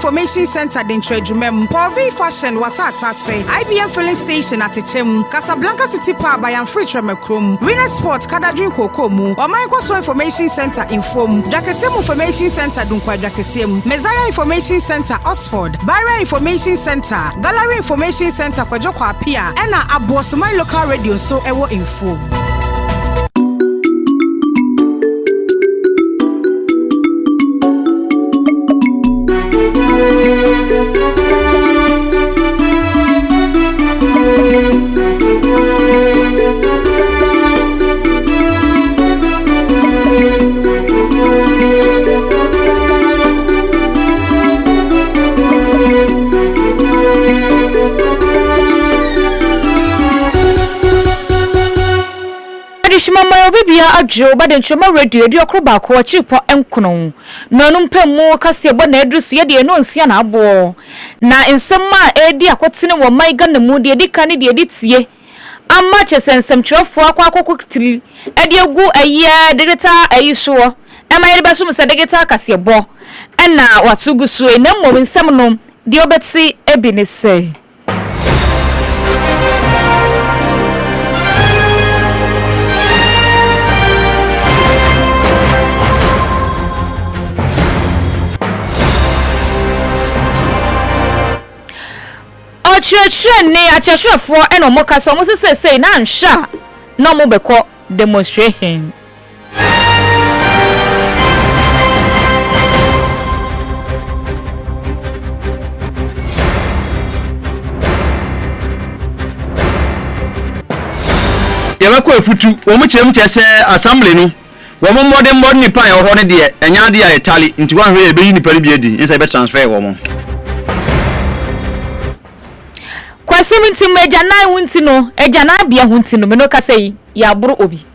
Information Center Dentrejumem, Porvi Fashion Wasata say, IBM Filling Station at Echem, Casablanca City Park by Free Tremecrum, Winner Sports Kadadrin Kokomu, or Microsoft Information Center Inform, Jakesem Information Center Dunkwa Jakesem, Messiah Information Center Oxford, Barra Information Center, Gallery Information Center Kwajokwa Pia, and Abosomai local radio so ewo info. Mama bibia adwo ba de ntwoma radio de okroba ko chipo enkono nanum pemu kase bo na edrusu ye de no nsia na abo na nsem a edi akotene wo mai ganna mu de dika ne de editie amma chesensem twefo akwakokotiri edi egu aye digita ayiso e mai de so mse digita kase bo na wasugusu e na mo nsem no de obeti ebinese ne achashwefo eno moka so mo sese na nsha no mo beko demonstration yabako efutu wo mu kyerem kyese assembly no wo mo modern nipa ya ho ne de enya de ya Italy nti wan hwe ebeyi nipa bi edi nsa be transfer wo mo kwasi minti meja na wunti no eja na bia hunti no me no kasei ya buru obi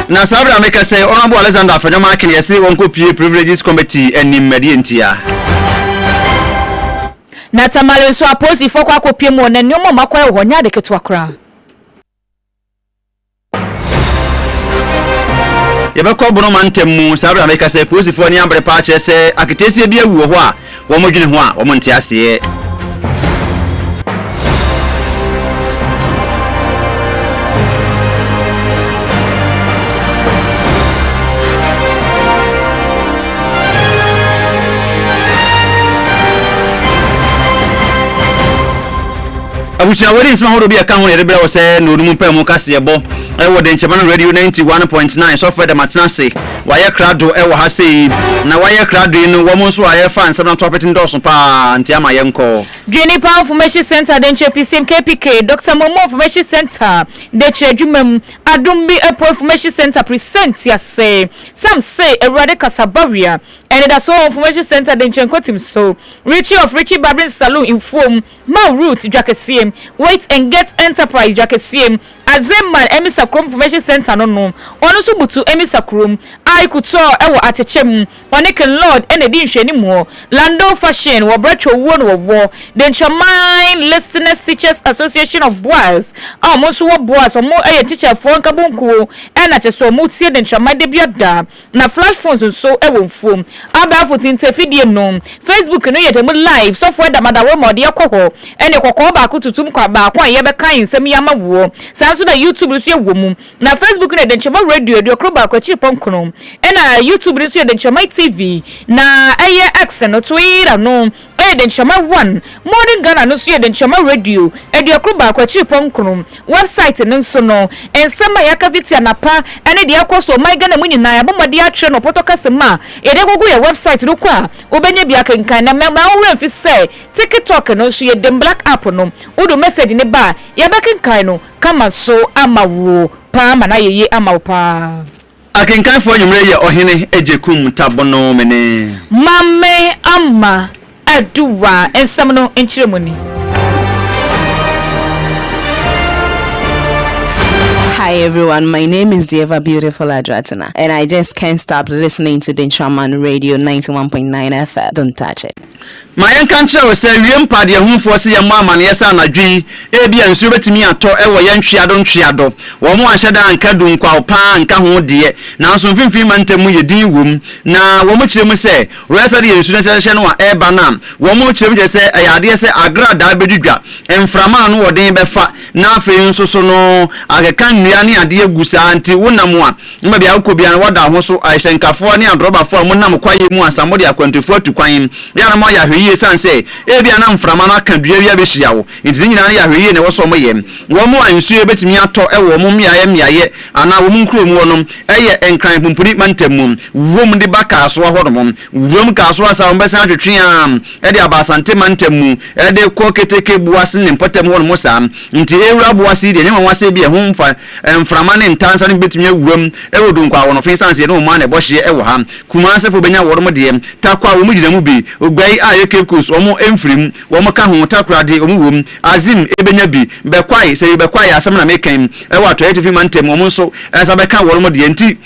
na sabra make say honorable Alexander Afenyo Akin yesi wonko pie privileges committee enim medientia na tamale nso aposi fo kwa kopie mu na nyomo makwa ho nya de ketwa kra yebekọ bono mantemu sabra make say aposi fo ni ambre pa che say akitesi bi awu ho a wo mo dwene ho a wo mo nte ase abucha wori nsma ho do bi aka ho ne rebra wo se no num pa mu kase ebo e wo de nchema radio 91.9 software de matenase waye krado e wo ha sei na waye krado no wo mo so aye fan sam na topic ndoso pa ntia ma yenko Dwene pa information center de PCM KPK Dr. Momo information center de chedwumam adumbi epo information center present ya say some say erade kasabaria and that's all information center de chenkotim so Richie of Richie Barbering Saloon inform ma route jakesiem wait and get enterprise jakesiem azemman emisakrom information center no ono so butu emisakrom ai kuto ewo atechem oneke lord ene di nhwani mu lando fashion wo bracho wo no wo the Chamine Listeners Teachers Association of Boys almost wo boys omo teacher for nkabonku ena cheso mo tie the Chamine de biada na flash phones so ewo mfom abafo tinfidie no Facebook no yetemu live software da madawo mode yakọ ene kokọ ba kututum kwa ba kwa ye be kan nsem ya mawo sanso da YouTube so ewo mu na Facebook no the Chamine radio de okroba kwa chipon ena YouTube so the Chamine TV na eye X no Twitter no the Chamine 1 modern Ghana no so the Chamine radio e de okroba kwa chipon website no so no ensema yakaviti anapa ene de akoso my Ghana mu nyina ya bomode atwe no potokasema e de gogo ya website no kwa obenye bia kenkan na ma wo mfi say TikTok no so ye dem black app no udo message ne ba ye bekenkan no kama so amawo pa ma na yeye amawo pa akenkan fo nyumre ye ohene ejekum tabono mene mamme amma aduwa ensam no enchiremuni Hi everyone, my name is the ever beautiful Adratana, and I just can't stop listening to the Chairman Radio 91.9 FM. Don't touch it. My encounter was a real party who foresee a mamma, yes, and a G. Ebi and Subetimi at Ewa Yan Chiado Chiado. One more shada and Kadun Kwapa and Kaho dear. Now some 15 months you deal womb. Now, one much you say, rather the insurance or air banam. One more chim just say, I dare say, I grad diabetica. And Framan or Dame Befa. Now, for so no, I can't nearly a dear Gusa until one more. Maybe I could be an water also. I send California and Robert for Monam quiet more somebody I can afford to claim. Yanamaya. San say ebi anam framana kan duawia be hyiawo ntini nyina ya hweye ne woso mo yem wo mo ansuo betimi ato ewo mo miaye ana wo mu nkrom wonom eye enkran pumpuni mantamum wom de baka so hodomom wom ka so asa mbesa atwetwe am e de abasante mantamu e de ko keteke buase ne potem won mo sam nti ewura buase de ne wase bi e ho mfa framana ntansa ne betimi awuam e wodu nkwa wono fin sanse ne mo ma ne bohye e wo ha kuma asefo benya wodom de takwa wo mu gina mu bi ogbai aye Kus omo emfrim womo ka ho takrade omo wom azim ebenya bi bekwai se bekwai asem na mekan e wato etifi mantem omo so esa beka womo de enti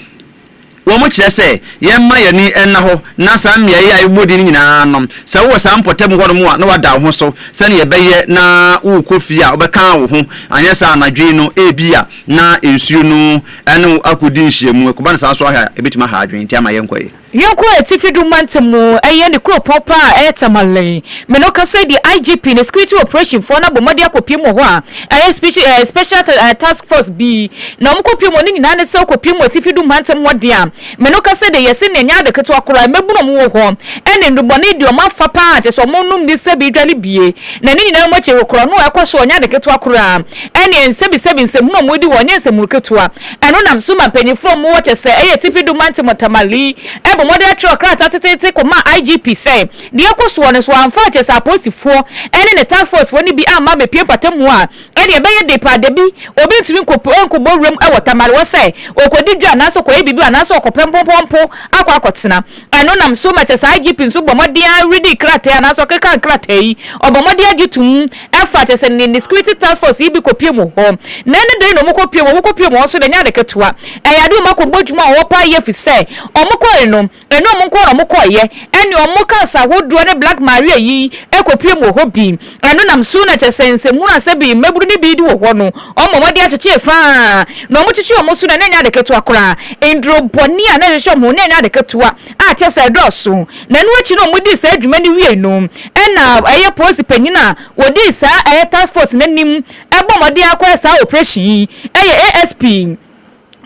womo kire se yemma yani enna ho na sa mmia yi ayibodi ni nyina nom se wo sa mpotem ho no na wada ho so se ne yebeye na wo kofi a obeka wo ho anya sa anadwe no ebia na ensuo no ene akodi nhyiamu ko ban sa so ha ebetima ha adwen ti ama yenkwaye Yonko etifidu mantemu eye ne kro popa etamale menoka say the IGP ne security operation for na bomade akopiem ho a special task force B na omkopiem oni nyina ne se okopiem etifidu mantemu wode a menoka say the yesi ne nya de keto akora mebuno mo ho ene ndubone di omafa pa ate so monum de se bi dwale bie na ne nyina mo che okora no ekoso nya de keto akora ene ensebi nsemu no modi wonye nsemu keto a eno nam suma panifo mo wo che se eye etifidu mantemu tamali bomode atro krata tetete ko ma IGP say de ekoso ne so amfa che sa posifo ene ne task force fo ni bi ama be pie patamu a ene e beye de pa de bi obi ntumi nko borem e watamare wo say okodi dwa na so ko e bibi ana so okopempompo akotena eno nam so ma che sa IGP nso bomode ready krata na so keka krata yi obomode agitum e fa che se ne security task force yi bi kopie mu ho na ne de no mo kopie mo so de nya de ketua e yade mo akobodwuma wo pa ye fi say omko eno eno monko no mokoye ene omoka sa woduo ne Black Maria yi ekopie mo hobi eno nam su na chesense mu na sebi meburu ni bi di wo ho no omomode acheche fa no mo chichi omo su na nya de ketu akora endro boni a na hwehwe mo nya de ketu a chese dosu na nu achi no mo di sa adwuma ni wie no ena eye police panyina wodi sa eye task force nanim ebomode akwa sa operation eye ASP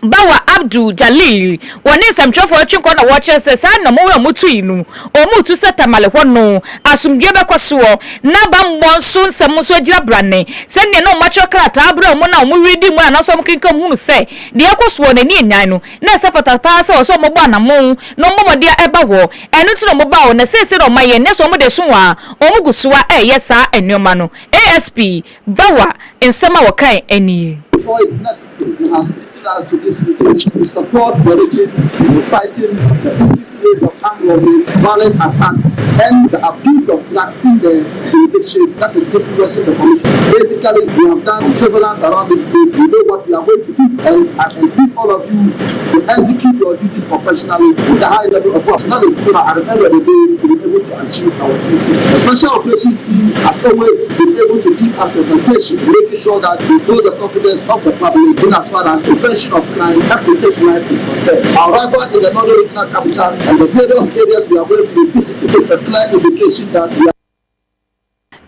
Bawa Abdul Jalil woni samchofo atwinko na watche se sa na mo mutu inu omutu setamale hono asumdie bekoso na bambon so nsem so agira brane se ne no macho krata abra mo na mo redi mu anaso mo kinkam hunu se de ekoso na ni enyan no na se fata pa se so mo gba na mo no mo de eba ho enu tu no mo ba o na se no maye ne so mo de so a omugusuwa yesa enoma no ASP Bawa nsema wakan eni before it necessary and has visited us to this meeting to support the region in fighting the increased rate of armed robbery, violent attacks, and the abuse of drugs in the jurisdiction that is influencing the commission. Basically, we have done surveillance around this place. We know what we are going to do, and I entreat all of you to execute your duties professionally with a high level of work. That is, at the end of the day, to be able to achieve our duty. The special operations team has always been able to give us presentation, making sure that we build the confidence of the public in as far as prevention of crime and protection life is concerned. Our arrival in the northern regional capital and the various areas we are going to be visiting is a clear indication that we are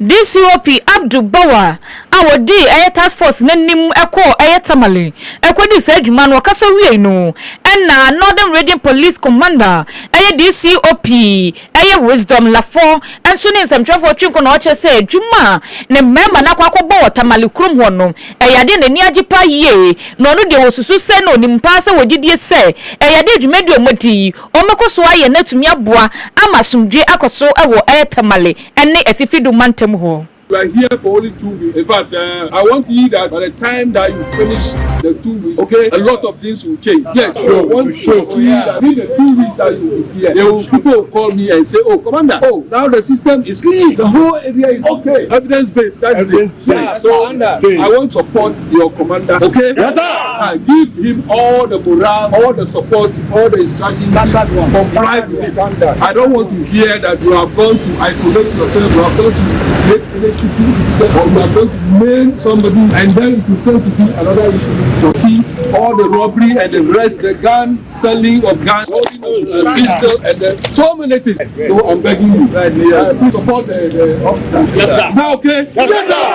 DCOP Abdul Bawa our day task force nanim eko tamale ekodi se adwuma no kasa wie no na Northern Region Police Commander DCOP Wisdom Lafo enso ne nsamtwafo twinko na oche se adwuma ne member na kwakobɔ tamale krom ho no yade ne ni agipa ye no no de osusu se no nimpa se wogidie se yade adwumadi omodi omekoso aye natumi aboa amasumdwe akoso ewo tamale ene etifidu mantem ho You are here for only 2 weeks. In fact, I want you that by the time that you finish the 2 weeks, okay, a lot of things will change. Yes, so I want to show you that in the 2 weeks that you will be here, people will call me and say, oh, Commander, now the system is clean. The whole area is okay. Evidence-based, that's it. Yeah, so I want to support your commander, okay? Yes, sir. Give him all the morale, all the support, all the instructions. Comply with it. I don't want to hear that you are going to isolate yourself, you are going to make any shooting incident, or you are going to maim somebody, and then it will going to be another issue. All the robbery and the rest, the gun, selling of guns, holding of the pistol, and so many things. So I'm begging you, please support the officer. Yes, sir. Is that okay? Yes, sir.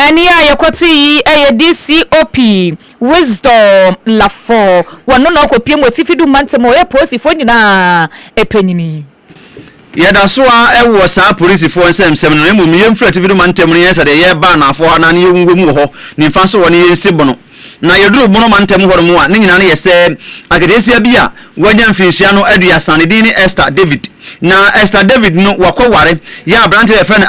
Any ayakoti DCOP wisdom la for one no ko piem watifidu mantemo e posi fo nyina epanini yada so a ewo saa police fo nsem no emu yemfra tifidu mantemo ne yesa de ye ba na afo ha na ne yengwemu ho ne mfa so woni yensi bono na yeduru bono mantemo ho mo a ne nyina ne yese agedesia bia wanya mfinhia no aduasa ne din ne Esther David na Esther David no wakoware ya abrante e friend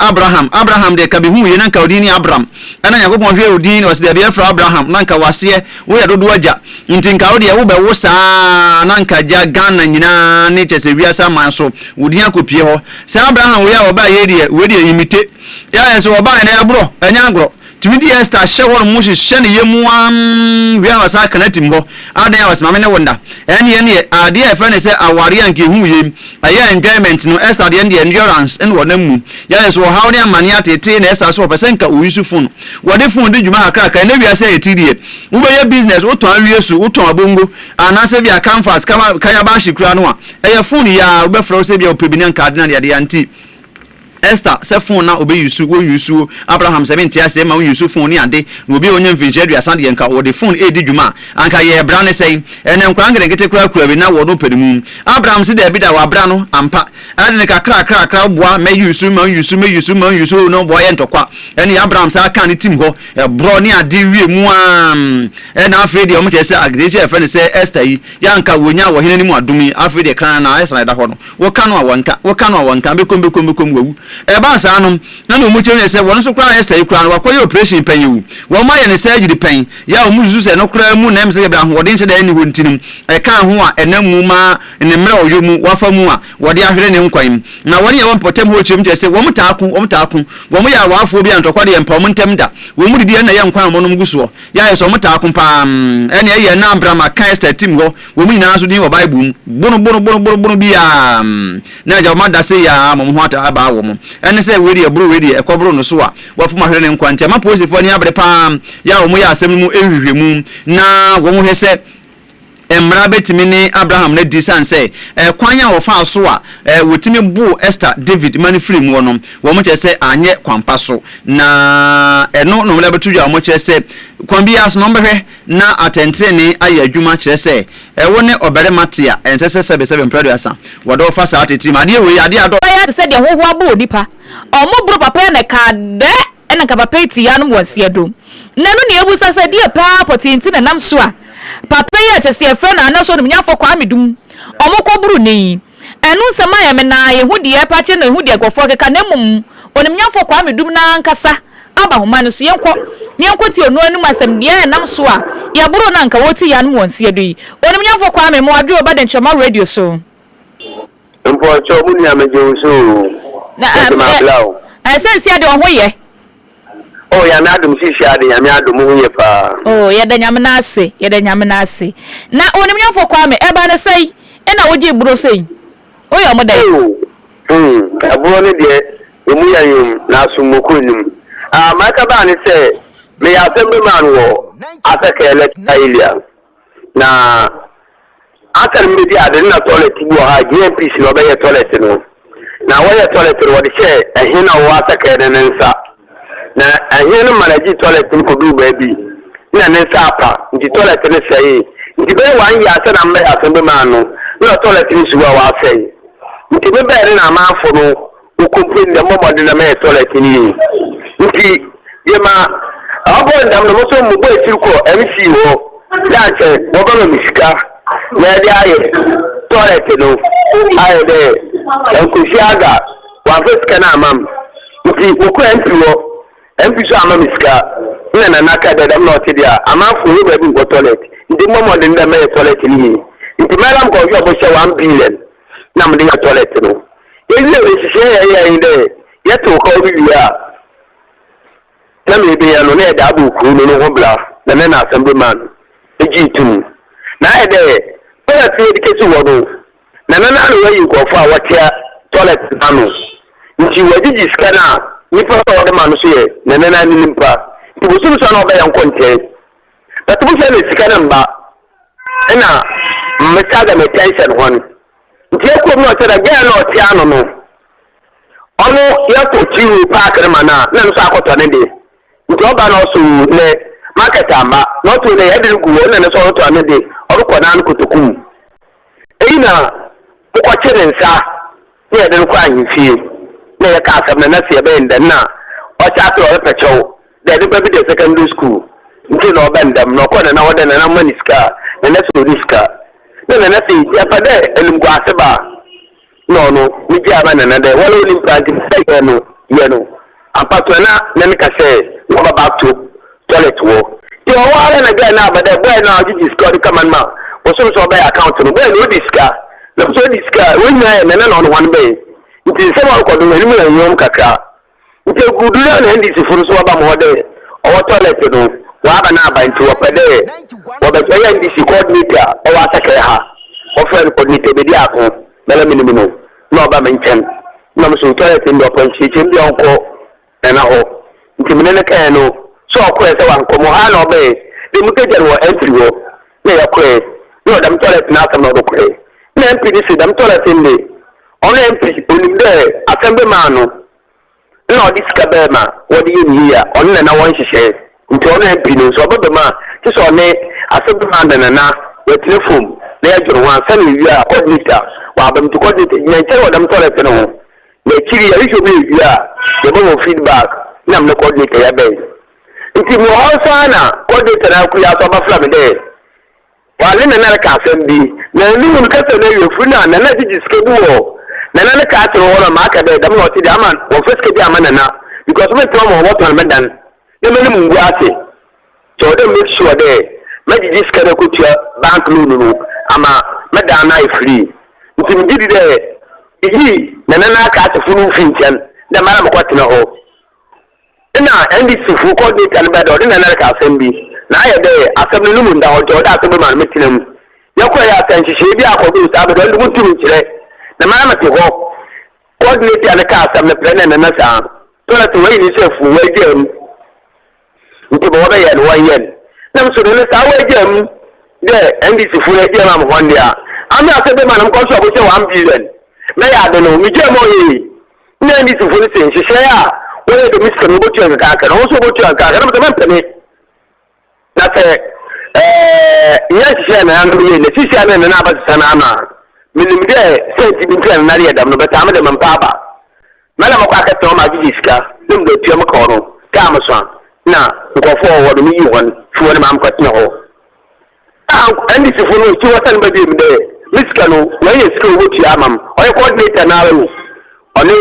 Abraham de kabihu ye nanka odini Abraham ana yakobon hwe odini was de be fra Abraham nanka wase wo ya dodo agya ntinka wo de wo be wo saa nanka ja Ghana nyina ne chese wiasa man so wodi akopie ho se Abraham wo ya wo ba ye de we de yimite ya enso wo ba na ya bro anya agro timidi Esther shewon mu hye ne yemu wi awasa kanatim ho adan awasa mame ne wonda ene ade e friend se aware anke hu yem aya enjoyment no Esther de endurance en wonam ya so how ne amane atete na Esther so person ka oyisu phone wode phone de djuma aka na wi ase etidie wo be ya business wo ton awiesu wo ton abongo anase bia canvas kama kaya ba hikura no a eya phone ya wo be fro se bia opebini card na de anti Esther se phone na obe yusu wo yusu Abraham 70 ase ma wo yusu phone ni ade na obi onye mfinje aduasa de nka wo de phone edi djuma anka ye bra ne sei ene nkwa ngere ngete kura bi na wo no pedimu Abraham se de bi da wa bra no ampa ade ne kakra boa me yusu no boa ye ntokwa ene Abraham sa aka ne tim ho bro ni ade wie mu ene afi de o mo chese agreje e fe ne se Esther yi ya nka wonya wo hene ni mu adumi afi de kran na Esther da ho no wo kanu awanka bekom wawu eba sa no na no mu chenye se won so kra Esther kra no wakoye operation pan yu wo ma ye ne surgery pan ya o mu zuzu se no kra mu na mse bra ho wode nche da ni ho ntinim e kan ho a enam mu ma ne mre oyo mu wafa mu a wode ahwere ne nkwan na wone ye won potem ho chem se wo mu taakun wo mu ya wafo bi antokwa de empa mu ntem da wo mu didi na ye nkwan mo no guso ya ye so mu taakun pa ene ye na ambra ma kan Esther tim ho wo mu ina so din wo bible bono bi ya na ja ma da se ya mo ho ata aba wo ene se we de bro we de ekobro no so a wafuma hwere ne nkwante ma posifo ni abre pa ya omo ya asem mu ehwehwe mu na wo mu hwese emra betimi ni Abraham na disan se kwanya wo fa so a wotimi bu Esther David mani free mu wono wo mo chese anye kwampa so na eno no mle betu ya mo chese kwambia so no mbehwe na atente ni aye adwuma chese wo ne obere matia ensese sebe mprado asa wodo fa sa ateti ma de we ade ado ya se de hoho abo nipa omo bro papa na ka de ena ka papa ti ya no wose do na no ne ebusa se de pa potinti na nam so a papa ya chese e fe na na so no nyafo kwa medum omo ko buru ni enu nsema ya me na ye hu de e pa che na hu de gofo keka na mum onim nyafo kwa medum na nkasa aba homa no so yenko ti onu anu masem de nam so a ya buru na nka woti ya no wonse do yi onim nyafo kwa me mo adu obaden choma radio so mpo cho mu ni ameje so na sense ya de ho ye oh ya na adum sisi ade ya me adum ho ye pa oh ya da nyame na ase na onim nyafo kwa me eba na sei na woje buro sei o ya mo dai aburo ne de emu ya yum na sumoko nim maka ba ne se me ya sembe man wo ataka electrilia na akar medi ade na toilet bo ha GMPC no be toilet no na wo toilet wo de che ehina wo ataka ne nsa na ehina manaji toilet ko du baby na ne nsa apa nti toilet ne sei nti be wan ya ase na mbe asembe man no na toilet ni suwa wa sei nti be be na ma afo no wo complain de mo de na me toilet ni nti yema abo ndam no so mu bo etirko MC ho ya che wo ba no misika na dia ye toilet no aye de Enkusiaga wa first kana mam nti oku MP so ama miska na naka da dam no tidia ama fu we baby go toilet ndi momo de nda me toilet ni nti madam ko yo bo she 1 billion na me de toilet no ile we share ya inde yeto ko bi ya na me be ya no na da bu ku no ho bla na na assembly man ejitum na ede toilet education wo no na no yi ko fa watia toilet anu nti wajiji skana nipa ko de manu so ye na ni nimpa ti busu so na obeyan konte da tu busu ne skana mba ina metaga me tension hon nti ko no tera ga na oti anu no onu ya to tiwu park mana na no akoto ne de nti oba na so ne market amba no to ne ya de guwo na ne so to ne de oruko na nkotokum eina ko chere nsa ne de ko anfie na ya ka asam na se be ndan na o cha to o pecho de de baby de secondary school nti no bendam no ko na woda na maniska na so riska na se ya pade elim kwa seba no mi ji aba na de wala olim practice say no ye no apato na me ka say wo ba back to toilet wo ti o wala na ga na abade boy na ji score come man ma o so be account no boy no diska na so diska we nya na no one be nti se ma ko do ni mu yom kakra nti gudura na ndi sifuru so ba mo de o toilet no wa ba na ba nti wo pede wo be ya ndi si coordinator o wa saka ha o friend coordinator be dia ko bela minimum no ba menchen na mo so toilet ndo panchi chi ndi onko na ho nti mene ka no so ko e se wa nko mo ha no be de mu kejer wo entry wo na ya ko no dam toilet na ka no ko na MPDC dam toilet ndi on MP onimde assembly man no na odiska bema wodi yemi ya on na won hihye nti on MP no so obema ti so ne assembly man na telefon na ya joro wan san wi ya coordinator wa abam to coordinator nyen wadam toilet no na kiri ya iso bi ya de bo feedback na me coordinator ya be nti mo hosana coordinator na ku ya so ba flam de wale na ka assembly na ni mun ka se na yofuna na jijiske buwo na ka atro wona maka de dam no ti de aman wo feske di amana na because me to mo what on medan de me mungu ate so de make sure de majiji skana ko tia bank loan no ama medan na free nti mi di de yi na ka atfunu fintian de mara mo kwatina ho ina NDC fu ko de kan ba de na ka assembly na ya de assembly no munda ho de assembly man metinam yakwa ya tanchi bi akobi ta ba de mutum kire na mama ti ho coordinator na ka asam na plan na sa to na to yi ni sefu wajem nti bo ba ya no yen na so ne sa wajem de NDC fu wajem am hondia ami asebe manam ko so bo se 1 billion na ya de no mi je mo yi na NDC fu ni se hihye ya wo de miska no bo tu ka ka no so bo tu ka ka na mo pene na te ya hihye na ando yi ne hihye na na ba sana na milimde senti bintan na riya dam no beta ma de man baba mala ma kwa ka to ma ji iska dum do tiyo ma ko no ka ma so na ko fo wo do mi yi won fu woni ma am ko tino ho andi si fu no ti watan ba bi mde miska no wa ye iska wo ti amam o ye coordinator na ru oni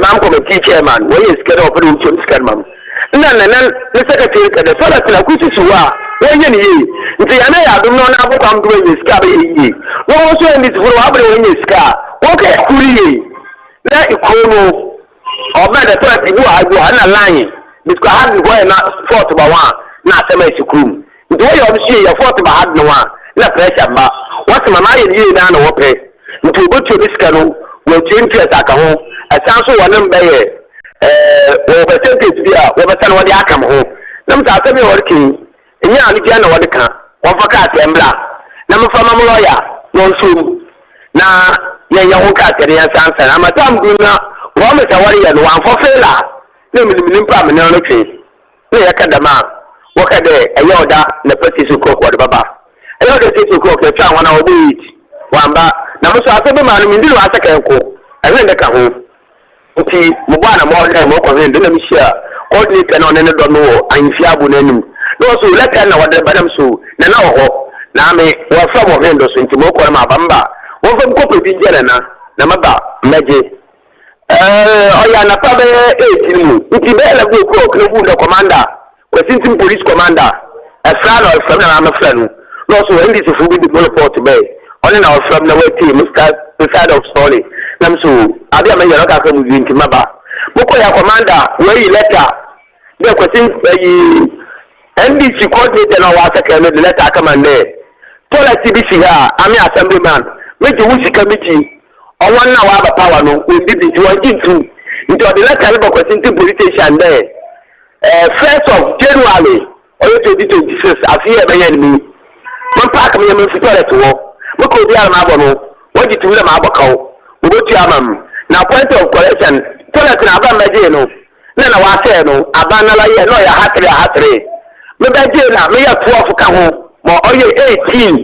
ma am ko be chairman wa ye iska do pro ti iska mam na ne secretary ka da sala tla ku ti suwa wenye ni yi nti yana ya dum no na abukwa mdu wenye ska be yi wo so ndi furu abre wenye ska wo ke kuri yi na ikono oba da to ti bu agu ana line bisko had go na fort ba wa na asema ikurum nti wo yo bi ya fort ba had no wa na pressure ba what mama yi na na wo pe nti obotu biska no wo tinti ataka ho asanso wonem be ye wo percentage bia wo betan wo de akam ho na mta asemi worki nya ani dia na wode ka won fa ka atembla na mfa ma lawyer no nsum na ya ho ka tere ya sansa na matam guna wo me tawari ya no wan fa fela na milim pa me na no twe na ya ka dama wo ka de ayoda na pati su ko ko baba ayoda su ko ko twa wana obi wamba na muso asebe ma no mindiri wa saka enko awen de ka ho nti mo bana mo le mo ko hen de na mi shia coordinator na ne do no anfi abu na nim no so leka na wada badam so na ho na me wa fa mo hendo so nti mo ko ma bamba wo fa ko pe bi jere na na maba meje oya na pa be 18 mu nti be la go ko no bu the commander Washington police commander Efrano from na amafranu no so ndi se fu bi report be only now from the way team side of story nam so abi amenya no ka ka mu nti maba boko ya commander we letter the question NDC coordinator na wa saka no the letter kama ne tola TBC ha ami assemblyman which wusi committee on one na wa ba power no we did it one into the letter the question police station there 1st of January or 2026 afia be yan mi man park me me toilet wo mo ko di alma bo no wodi tu le ma abakaw wo botu amam na point of correction toilet na aba meje no na wa se no aba na la ye no ya hatre me beje na me ya 12 ka ho mo oye 18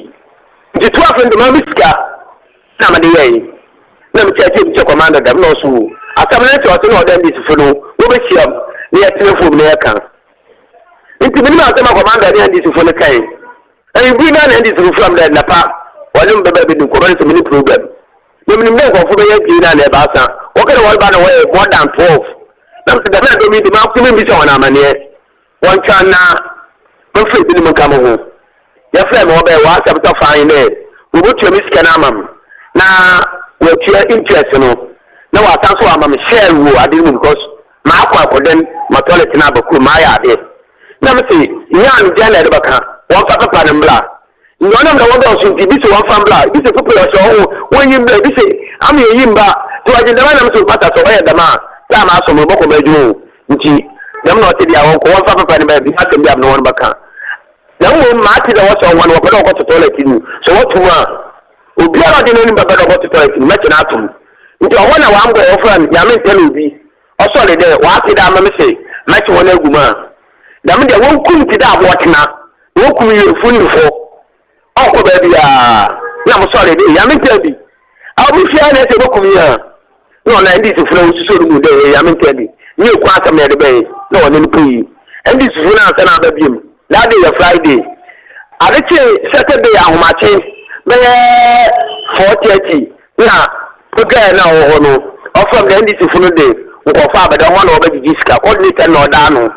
di 12 ndo ma biska na ma de ye na me cheche commander da no so atamene to no dem bi sifo no wo be siam ni ya telefone na kan nti minima asema commander ni andi sifo ne kai e bi na andi sifo from there na pa wale mbebe bi ko ban mini program no minim na ko fu be ya bi na ba sa o kare wal ba na way more than 12 na se da na do mi di ma ku mi bi so na amane won twan na mo fe bi ni mo kamo ho ya fe mo be wa sa ta fine ne wo bo twa mi sika na amam na wo tia interest no na wa san so amam share wo ade mu because ma akwa koden ma toilet na ba ku ma ya de na me say ya an je na de baka won fa papa na mbla nyona mda won do so ti bi so won fa mbla bi se pupu yo so won yim ba bi se am ye yim ba to aje da na me so pata so ya da ma ta ma so mo boko meju nti nam no ti dia won ko won fa papa ni ba bi aka bi am no won baka dan wo ma ti da wo so won wo ko to toilet ni so wo tuma obi ara de no ni ba ba ko to toilet ni me ti na atum nti o wona wa amgo wo fra ya me tell obi also le de wa ti da ma me say match wona aguma da me de won kum ti da abotena won kum ye funi fo o ko ba bia na mo so le de ya me tell bi abu fi ana te bokum ya no na ndi se funa ususo mu de ya me tell bi ni ko aka me de be na wona ni puyi ndi se funa aka na ba biem na de ya Friday adeche Saturday ahomache be 4:30 na program na wo no o from the ndi se funa de ko fa ba dan wona obaji diska coordinator no da no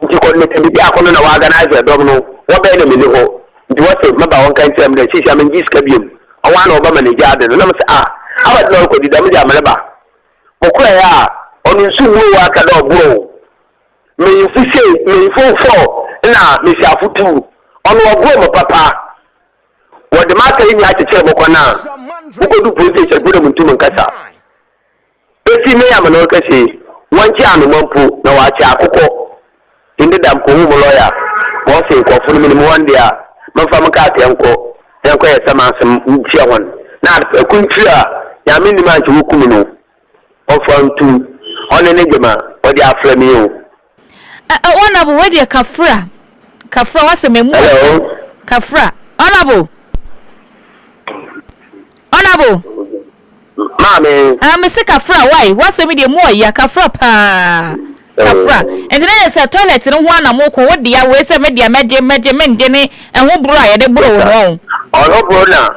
nti coordinator bi akono na wa organize dom no wo be na mini ho nti wo se maba won kan tem de sisi am diska biem o wa na oba manage ade no na me se awad no ko di dam ja male ba ko ko ya onu su wo wa ka do bro me yifuse me fofo na me si afutu onu ogwo mo papa wo de maka yi nya cheche mo kona ko du police se gudu mutum kasa esi me ya mano kace wanci anu mampu na wace akoko inda da ko mu lawyer mo se ko funu min mo wanda ya man fa maka ta yanko ya sama sam ciya won na kun ciya ya min ma ci hukumu no o fantu on ne jema o di afra mi o ona bo we kafra wase memu kafra ona bo Mami. Me say kafra why? What's me dey more ya kafra pa. Kafra. And then I say toilet no ho na mo ko wo dia we say me dia meje ne ho bro a ye de bro wo. Ono bro na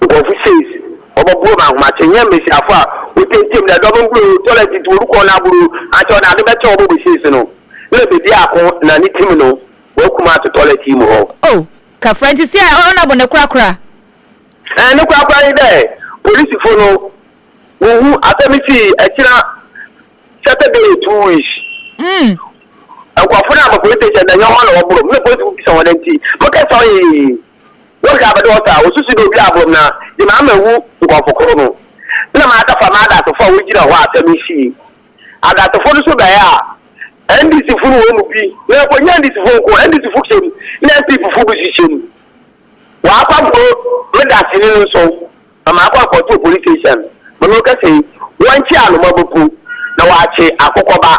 offices. Obo bro ma ma chenye me si afa o tentim na double bro toilet ti wo ko na bro a cho na de be cho obo offices no. Le be dia ko na ni tim no wo kuma to toilet mu ho. Oh, kafra nti si ona bo ne kura. Ne kura ide. Police follow atamiti akira Saturday 2 weeks akwa funa ba police station da nyawa na oburo me police ku bisa wadanti maka sai wo ga ba dota wo susu do bi abom na di ma mawu ko fokoro no na ma ta fa ma da to fa wo jira ho atamisi ada to fo so da ya ndisi funu wo mu bi na ko nya ndisi fo ko ndisi fu kem na ndisi fu bu shishem wa pa ko me da sinin so ama akwa ko to police station mo ka sei wanchi anu mabuku na waache akokoba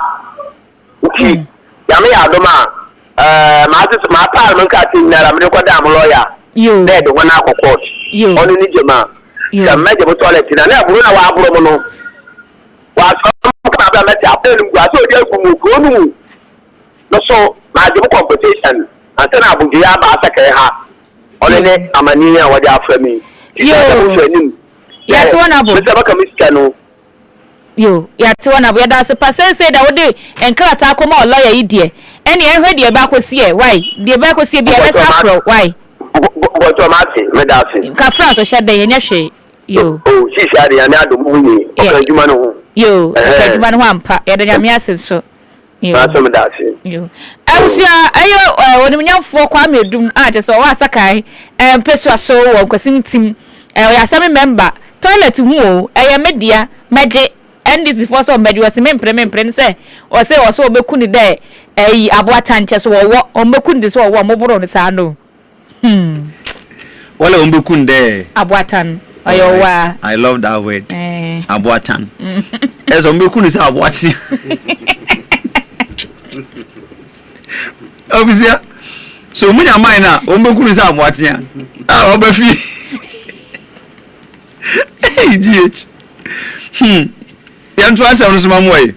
uki ya me ya doma ma pa man ka tin na ramre ko da mo lawyer na de wona akokot oni ni jema ya meje mo toilet na aburu na wa aburu mo no wa so ka ba meti apelu gwa so de ku mu ko nu no so ma je competition antena abuji ya ba asa kai ha oni ne amani ya wadi aframi Yet one abo. Yo, yet one abo. That's a person said that would do and crata come on lawyer idiot. Any I heard the back was here. Why? The back was here be a afro. Why? But Medasi. Cafras or shed day in your shade. You. Oh, she said, and I don't move. You, man, one part, and so. You. You. I was when we have 4 kwame doom artists or Wasakai and Peswa so or Cosintim. I have some member toilet to who I am media magic and this is for some bed was a member prince or say or so Bekuni there a Abuatan chess or what or Mekundis or what mobile on the sano. Well, Umbukunde Abuatan. I love that word. Abuatan. As Umbukun is Abuati. Obviously, so many of mine now, Umbukun is Abuatia. Ah, Obefi. Hey, GH. Yan try some small way.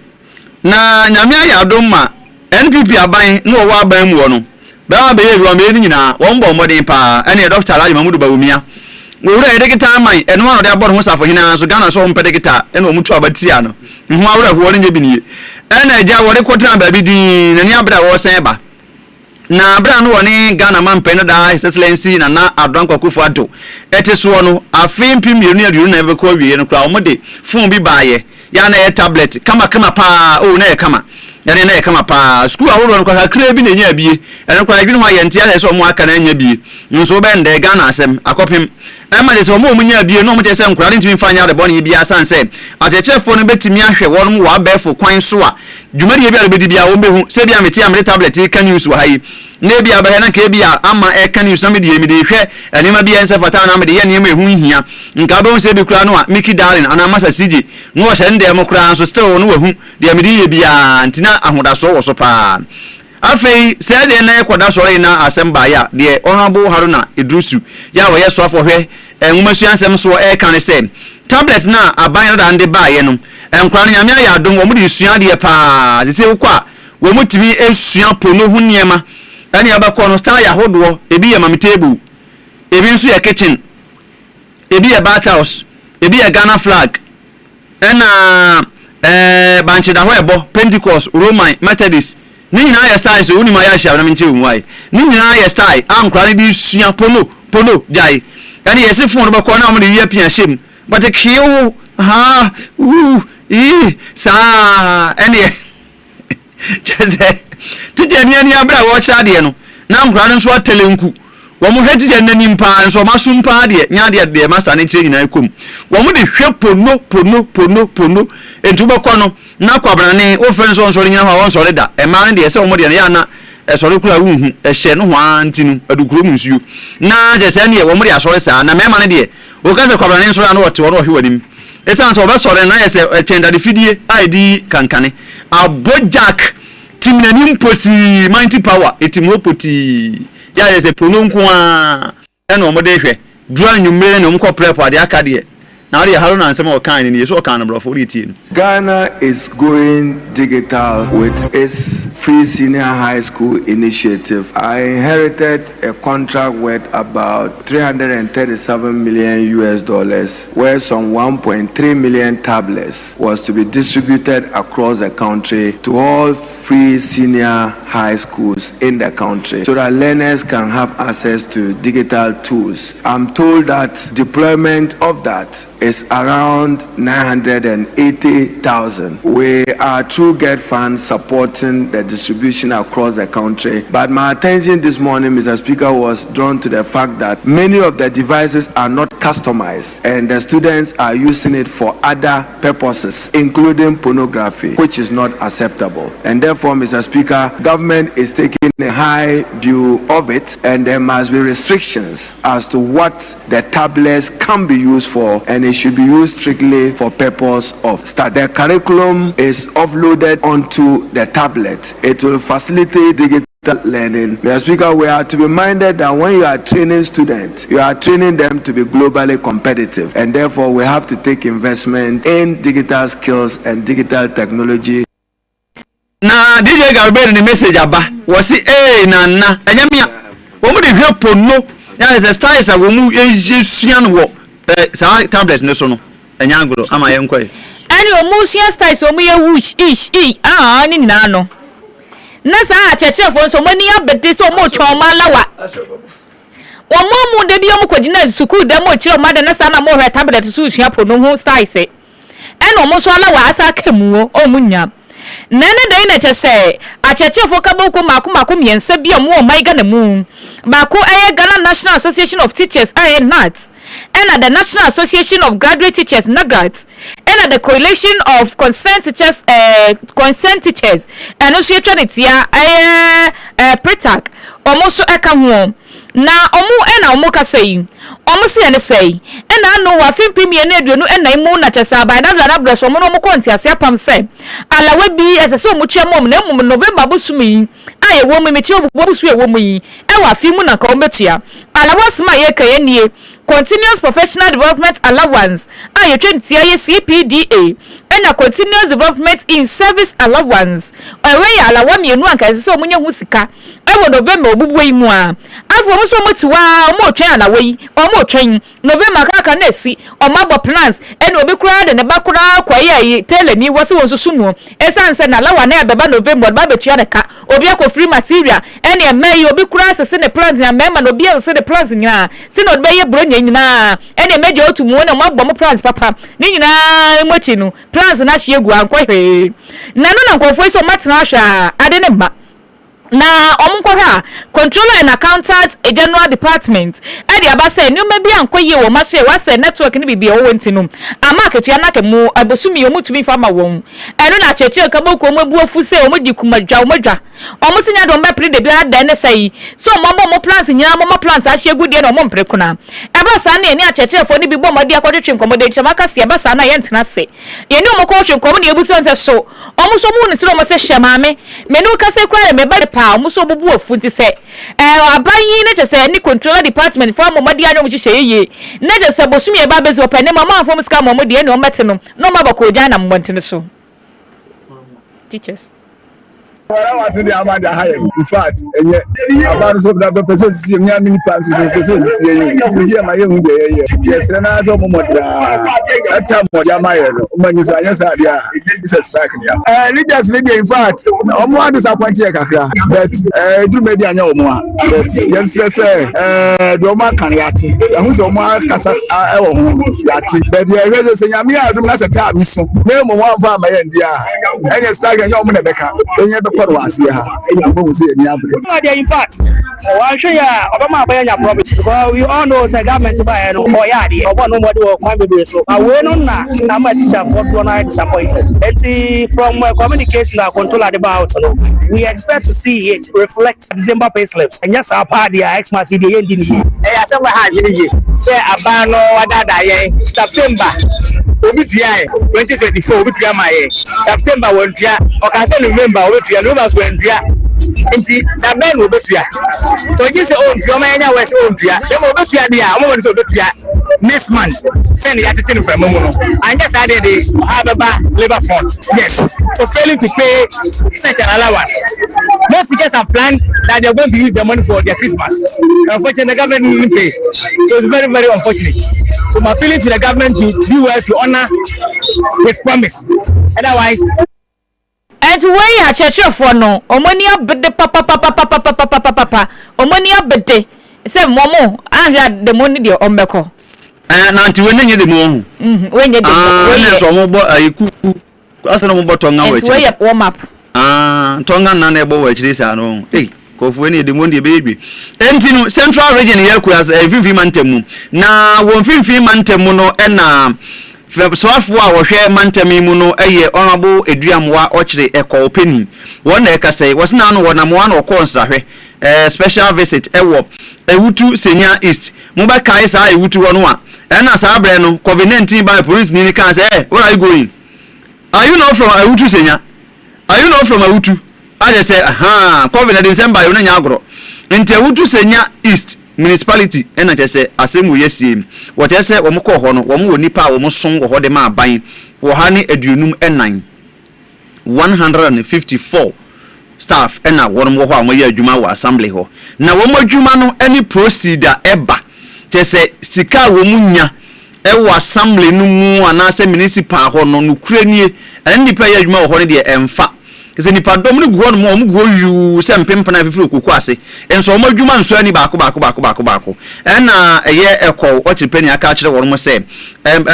Na Nyamia Yadoma, NPP are buying no wa buying one. Ba be you are meeting na one bomb modern pa any doctor like Mamudu Bawumia. We were a guitar mine and one of their bottom was for him so Ghana so pedicata and Omutu Abatiano. And who are holding the bini. And I just want a quarter baby din and Yabra was Seba. Na brand one Ghana man penada excellency and na Abdanko Kufato. It is one a fame pimioneer you never call me and crowd mode. Phone be by Yana a tablet. Come pa oh ne come. Yane na kama pa school ahoro no kwa kra bi na nya bi ene kwa adwene ho ayentia na so mo aka na nya bi nso be nde Ghana asem akopem e ma de so mo nya bi no mo je se nkura ntimi fanya de bone bi asan se atechefo no betimi ahwe won wa befo kwan so a dwumadi bi alobedi bia wo behu se bia meti amre tablet e kan news wa hayi na bia ba na ka bia ama e kan news na me de hwe enema bia ense fata na me de ye ne ma ehu hia nka be se bi kura no a Mickey Darling ana masa siji no wo hye nde mo kura so still no wahu de me de ye bia ntina ahodaso wo so pa afei said na ekoda sori na asemba ya de honorable Haruna Idrusu ya wo ye so afo hwe enwumasu ansem so e kan se tablet na aban na ande ba ye no enkwan nyame ya adom wo mu de sua de pa se ukwa wo mu tibi esua pono hu niema ani abakọ no star ya hodo ebi ye mam table ebi nso ye kitchen ebi ye bathhouse ebi ye Ghana flag ena banche da ho ebo Pentecost Roman Methodist ni nyina ya style so unima ya sha na menche wai ni nyina ya style ankra bi sua pono jai yani yesi phone ba ko na mo de ye pia shem but kiyo ha sa ene jese tijani ani abra wo cha de no na ankra no so atelenku wo mo hweti de nanim pa so ma sumpa de nya de master ne kire nyina ekom wo mo de hwe pono entubo ko no na kwabrane o friends on so nyina ha won so da e ma ne de se wo mo de ya na e so kura wuhu e hye no ho antinu adukuro munsuo na je se ne wo mo de asore sa na me ma ne de o ka se kwabrane so na wote wo no hwe wanim e san so be sore na ye se chenda de fidie id kankane abojak timnanim posi mighty power etimo poti ya ye se prononkwa e no mo de hwe dura nwumere no mo ko prep ade aka de na ade Haruna ansem o kan ni so kan no bro for it. Ghana is going digital with its free senior high school initiative. I inherited a contract worth about $337 million, where some 1.3 million tablets was to be distributed across the country to all free senior high schools in the country so that learners can have access to digital tools. I'm told that deployment of that is around 980,000. We are through Get Fund supporting the distribution across the country. But my attention this morning, Mr. Speaker, was drawn to the fact that many of the devices are not customized and the students are using it for other purposes, including pornography, which is not acceptable. And therefore, Mr. Speaker, government is taking a high view of it, and there must be restrictions as to what the tablets can be used for, and it should be used strictly for purpose of study. The curriculum is offloaded onto the tablet. It will facilitate digital learning. Mr. Speaker, we are to be minded that when you are training students, you are training them to be globally competitive, and therefore we have to take investment in digital skills and digital technology. Na DJ Galbert ni message aba wasi na enyamia wo mu de hwe pono ya is a style sa wo mu yesua no wo sa tablet ne so no enya agro ama ye nkoi ani omusia styles omu ye wish ni na no na sa chechefo so mani abete so mo twoma lawa omo de bi omu kwagina school de mo chiro ma de na sa na mo hwe tablet so hia po no ho styles eno mo so lawa asa kamuo omunya nene dey na chese achechefo kaboko mako miensa bi omo omaiga na mu bako Ghana National Association of Teachers NAT and the National Association of Graduate Teachers NAGRAT and the Coalition of Concerned Teachers and also Trinitia Pretak almost eka ho na omo ka sei omo se ne sei na no wa fim premier na aduonu na imu na chesa ba na bra so mo no mo konti ase apam se alawe bi ese so mo twa mom na mum November busumi aye wo me mechi obo busu e wo mu yi e wa fim na ka o metua alawe sma ye ka ye nie Continuous Professional Development Allowance aye twentia ye CPDA and Continuous Development in Service Allowance ewe ya alawa mienu anka ese so mo nya hu sika e wo November obubu yi mu a afo mo so mo tiwa mo twen alawe yi omo twen November kaka na si omabo plans ene obi kura de ne bakura kwaye tele ni wose won sumu esanse na lawa na beba November ba betua de ka obi akọ free material ene emai obi kura sese ne plans na mema no obi sese ne plans nya se no be ye bronya nyina ene meje otumu na mabọ mo plans papa ni nyina emochi no plans na hye egu ankọ he na no na nkofo so matena hwa ade ne ma na omukwa controller and accountant a general department edi abase ni omebi ankoye wo maso e wase network ni bibia wo ntinu amaketu ya nake mu abosumi yo mutumi fama won eno na cheche kaboko mo buofu se o modi kumadwa omusinya do mbepre de bia da ne sei so mo plans nyina mo plans a hyegu de no mo mprekuna abasa na eni a cheche fo ni bibbo modi akodwetwe nkomode chamaka se abasa na ye ntena se ye ni omoko hwe nkomo ne ebuso nse so omuso mu ne se mo se hyamame menu kase kura me ba pa omuso bubu ofunti se abayi ne chese ni controller department for momadi anyo mu chise yeye ne chese bosumi e ba bezi opane mama afom ska momodi e no mete no mabako ja na mbonte so teachers Wala watu di amanda haya. In fact, enye abantu so da person si nya mini pants so person si enye. Si ma yehu de ye. Yes na so mo moda. Ata mo ya maye no. Umanyi so anya sa dia. This is strike ya. Leaders in fact, omo adu disappoint ye kakra. But do maybe anya omo a. But yes say do ma kan yati. Ya hu so mo kasa e wo ho yati. But ye rezo se nya mi adum na se ta mi so. Me mo wan fa ma ye ndia. Enye strike anya omo na beka. Enye for was here. In fact, I'll show you Obama Bayanya promise because we all know the government by no Boyadi or one nobody will come with so. I went on now, I'm a teacher for one I disappointed. And from communication I control about we expect to see it reflect December pay slips. And yes, our party Xmas in the end. I said, say Abano Wadada September. Obi 2024 obi tia my September won tia o ka say November obi tia November won tia enti da ben obi tia so you say on tia ma nya we say on tia say obi tia dia o mo say obi tia next month send ya tete from mo no and just added the Ababa labor front yes for failing to pay such an allowance. Most teachers have planned that they are going to use the money for their Christmas. Unfortunately, the government didn't pay, so it's very, very unfortunate. So my feeling to the government to do well to honor his promise. Otherwise, and way a church for no omonia bede papa omonia bede say momo I had the money the ombeko na nti we nye de mo we nye de we so mo bo ayiku asana mo boto nga we we warm up tonga na na ebo we chiri sa no kofu ni de mo de baby enti no central region ye ku as finfi mantemu na won finfi mantemu no na soafo a wo hwe mantemi mu no eye honorable eduamwa ochire ekopeni won na ekasai wosna no wona mo na okonsahwe special visit ewo ewutu senior east mo ba kai sa ewutu wono a na sa abre no COVID-19 by police ni kan say where are you going? Are you not from ewutu senior? Are you not from ewutu? I just say COVID December you nya agro enti ewutu senior east municipality and I just say asemu yesim what I say wo ko ho no wo mo nipa wo mo son wo ho de ma ban wo ha ne aduonum enan 154 staff and na wo mo ho amoye adwuma wo assembly ho na wo mo adwuma no any procedure eba je say sika wo munya ewo assembly no mu anase municipal ho no nukure nie en nipa ya adwuma ho ne de emfa kese nipa dom ne guho no mo guho yu se mpempana fifiri okuku ase enso o madwuma nso ani baako na eye ekọ ochipeni aka kire wo mo se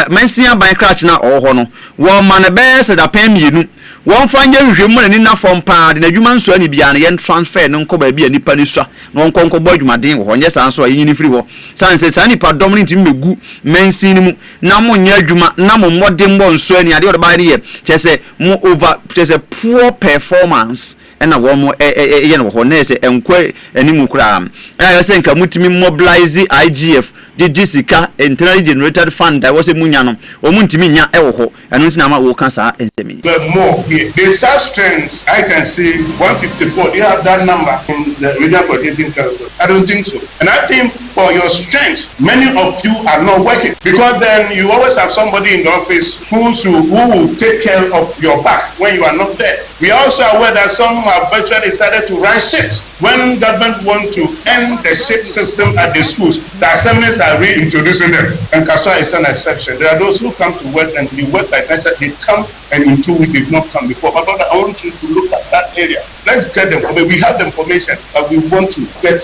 mensia ban crash na ho no wo ma na be se da pen mienu won fanye hwehwemu na ni na fom pa de na adwuma nso ani bia na yen transfer no nko ba bia nipa ni sua no nko bo adwuma den ho nye san so yin ni firi ho san se san nipa dom ni ntimi megu mensin ni mu na mo nya adwuma na mo modem bo nso ani ade o ba ni ye chese mo over chese poor performance na wo mo ye no ho na se enkwa animu kura ya se nka mutimi mobilize IGF Jessica internally generated fund I was a munyano or muntimi nya e wo ho eno ntina ma wo kan sa ensemi but more here the south strengths I can see 154 do you have that number in the regional coordinating council? I don't think so, and I think for your strength many of you are not working because then you always have somebody in the office who will take care of your back when you are not there. We are also aware that some have virtually decided to run shifts when government want to end the shift system at the schools. The assemblies are reintroducing them, and Kaswa is an exception. There are those who come to work and they work like nature. They come and in 2 weeks they've not come before. But I want you to look at that area. Let's get them. We have the information, but we want to get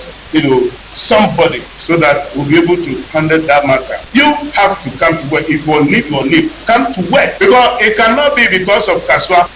somebody so that we'll be able to handle that matter. You have to come to work. If you leave, you leave. Come to work because it cannot be because of Kaswa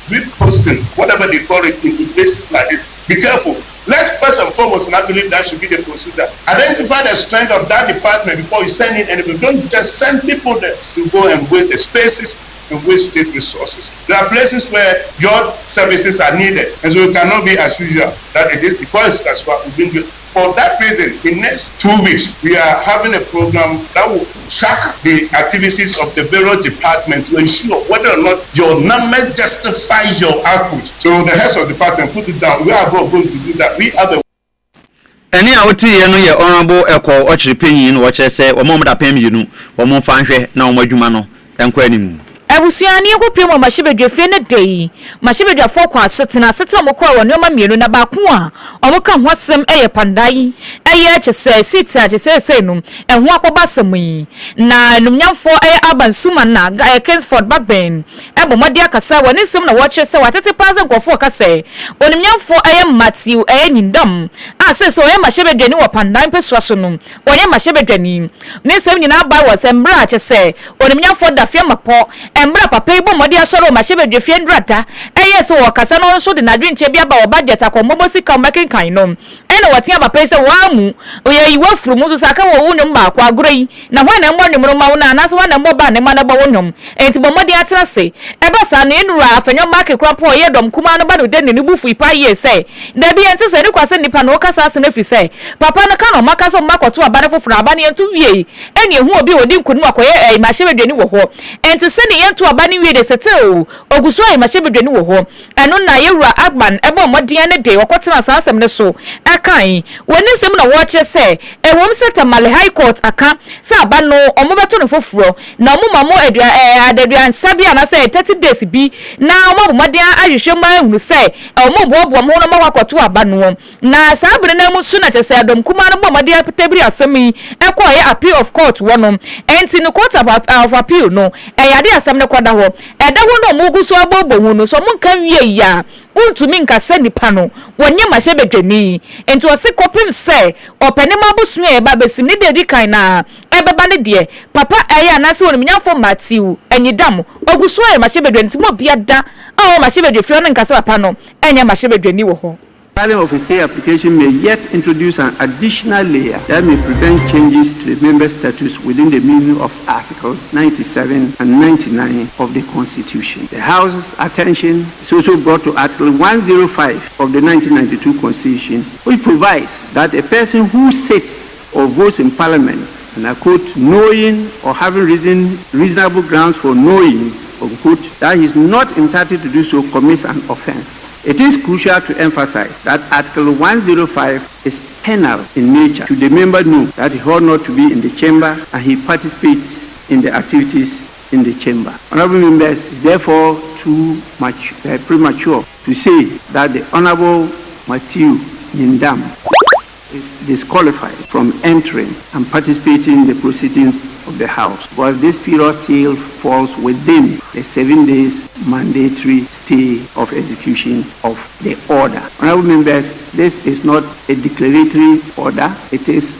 reposting whatever they call it into places like this. Be careful. Let's first and foremost, and I believe that should be the procedure. Identify the strength of that department before you send in anybody. Don't just send people there to go and waste the spaces and waste state resources. There are places where your services are needed, and so it cannot be as usual that it is because that's what we've been doing. For that reason, in next 2 weeks, we are having a program that will track the activities of the various departments to ensure whether or not your numbers justify your output. So the heads of department put it down. We are going to do that. We are the Any awoti ye no ye honorable eko ochiripenyin no wo kire se wo mo da pem yinu wo mo fa hwe na wo madwuma no enko animu Abusuani ekopiem mashibedwefie ne dei mashibedwafo kwa setena mokwa woni oma mienu na baako a omoka ho asem eye pandai eye chese sita chese senu eho akoba semi na numnyamfo eye abansuma na Kingsford Baben ebomode akasa woni sim na wo chese watete paze nkofo kase onumnyamfo eye Matthew eye nyindam asese oye mashibedwani wo pandai pesuaso no wonye mashibedwani ne sem nyina ba wo sembra chese onumnyamfo dafia mapo embra papa ibo modi asoro ma shebedwe fie ndrata so wakasa no so de nadwenche bia ba wo budget akomobo sika makenkan no ena watia papa se wamu oye iwa furu mu so saka wo wonum ba kwa agorei na hwa na mbɔ nimro ma wo na anaso na mbɔ ba ne ma na ba wonum enti bo modi atena se eba sa no enura afenyo market crop o ye dom kuma no ba no de ne bufu ipa ye se da bi enti se ne kwase nipa no kasa ase na fi se papa no ka no makaso makoto aba ne foforo aba ne entu wie eni ehu obi odi nkunu akoye ma shebedwe ni wo ho enti se ne yentu aba ne wie de settle oguso ai ma shebedwe ni wo ho eno na yewura agban eba omodian ne de okotena sa asem ne so akan woni sem na wo kye se ewom seta male high court aka sa aba no omobeto no foforo na omumamo adeduan sabia na se 30 days bi na omobomodian ahwehwe ma hunu se omobobo mo no mawakoto aba no na sa bere na mu su na kye se adom kuma no bomodian petabiri asemi ekoye appeal of court wono enti no court of appeal no yade asem ne koda ho eda ho no mugu so abobo hu no so munka wie ya untumi nkasa nipa no wonye mahyebedwani enti wose kopim se opene mabusu e ba besim ne dedi kan na ebeba ne de papa eya na se woni nyafo Matthew anyidam oguso e mahyebedwani ti mo biada a mahyebedwefio no nkasa papa no enye mahyebedwani wo ho. Filing of a stay application may yet introduce an additional layer that may prevent changes to the member status within the meaning of Article 97 and 99 of the Constitution. The House's attention is also brought to Article 105 of the 1992 Constitution, which provides that a person who sits or votes in Parliament, and I quote, knowing or having reasonable grounds for knowing, unquote, that he is not entitled to do so commits an offense. It is crucial to emphasize that Article 105 is penal in nature. Should the member know that he ought not to be in the chamber and he participates in the activities in the chamber. Honorable members, it's therefore too much premature to say that the Honorable Matthew Nyindam is disqualified from entering and participating in the proceedings of the House, because this period still falls within the 7 days mandatory stay of execution of the order. Honorable members, this is not a declaratory order, it is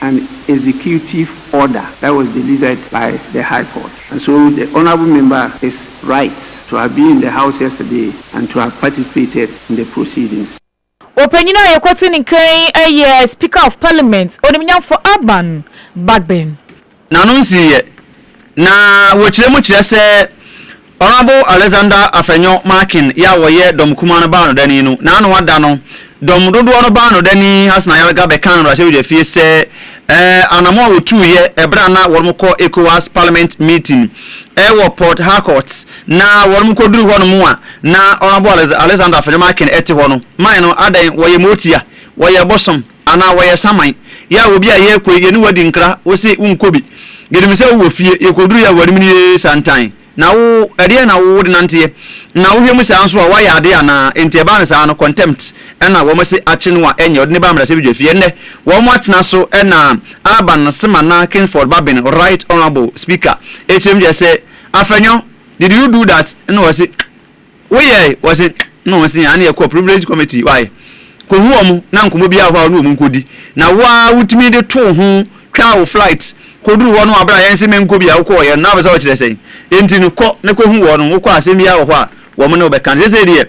an executive order that was delivered by the High Court. And so the honorable member is right to have been in the House yesterday and to have participated in the proceedings. Openyina yekoti ni kai Speaker of Parliament onimnya for Urban Bagbin. Na no nsiye na wochire mu kire se Honorable Alexander Afenyo Markin ya woye dom kuma no ba no dani no na no wada no dom dodo no ba no dani hasna ya ga be kan no ahye fie se anamo wotuye ebra na wormko ECOWAS Parliament meeting wo Port Harcourt na wormko duru ho no mu a na Honorable Alexander Afenyo Markin eti ho no man no adan woye motia woye bosom ana woye saman ya obi a ye koye ni wadi nkra wo se unkobi gedemise wo fie yekoduru ya warim ni santan na wo ade na wo de nante na wo hwemu sa nso a wa ya de ana entieba na sa no contempt na wo mase ache no a enye ode ne ba mra se bidwe fie ne wo mo atena so na Aban Sema na Kingsford Babin Right Honorable Speaker HM je say Afenyo did you do that no was it was it no was it an e privilege committee why ko hu omu na nkomo bia ho no omu nkodi na wa wutimi de to ho twa wo flight koduru wo no abra yense menko bia wo ko ye na besa wo kire sei enti no ko ne ko hu wo no wo ko asem bia wo ho a wo mo no be kan say dey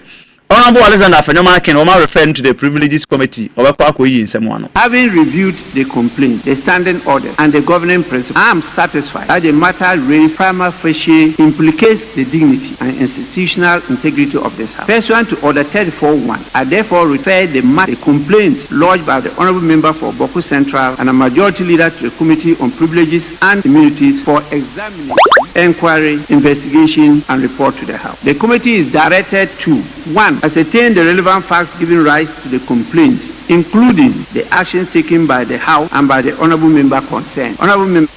Honorable Alexander Afenyo Markin o ma referring to the privileges committee obekwa akoyi nsem ano. Having reviewed the complaint, the standing order and the governing principle, I am satisfied that the matter raised prima facie implicates the dignity and institutional integrity of this House. Pursuant to Order 34.1, I therefore refer the complaint lodged by the Honourable Member for Boku Central and a majority leader to the Committee on Privileges and Immunities for examining, inquiry, investigation and report to the House. The committee is directed to 1. Ascertain the relevant facts giving rise to the complaint, including the actions taken by the House and by the Honourable Member concerned. Honourable Member.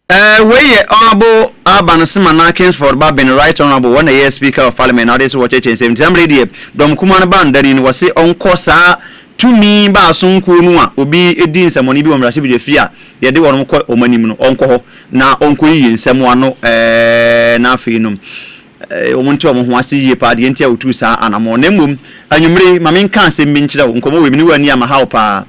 Weye Honourable Aban Sema na Kingsford Babin Right Honourable one year Speaker of Parliament now this watch change 70 radio dom kuma na ban dani ni wase onko saa tumi ba sonko nu a obi edi nsamoni bi wo mrahye bi de fia ye de wono ko omanim no onko ho na onko yi nsam ano na afi no omuntu omo ho ase yie pa de ntia otu saa anamo na mmom anwumre mame nka asem bi nkyira wo nkomo we mini wani ama how pa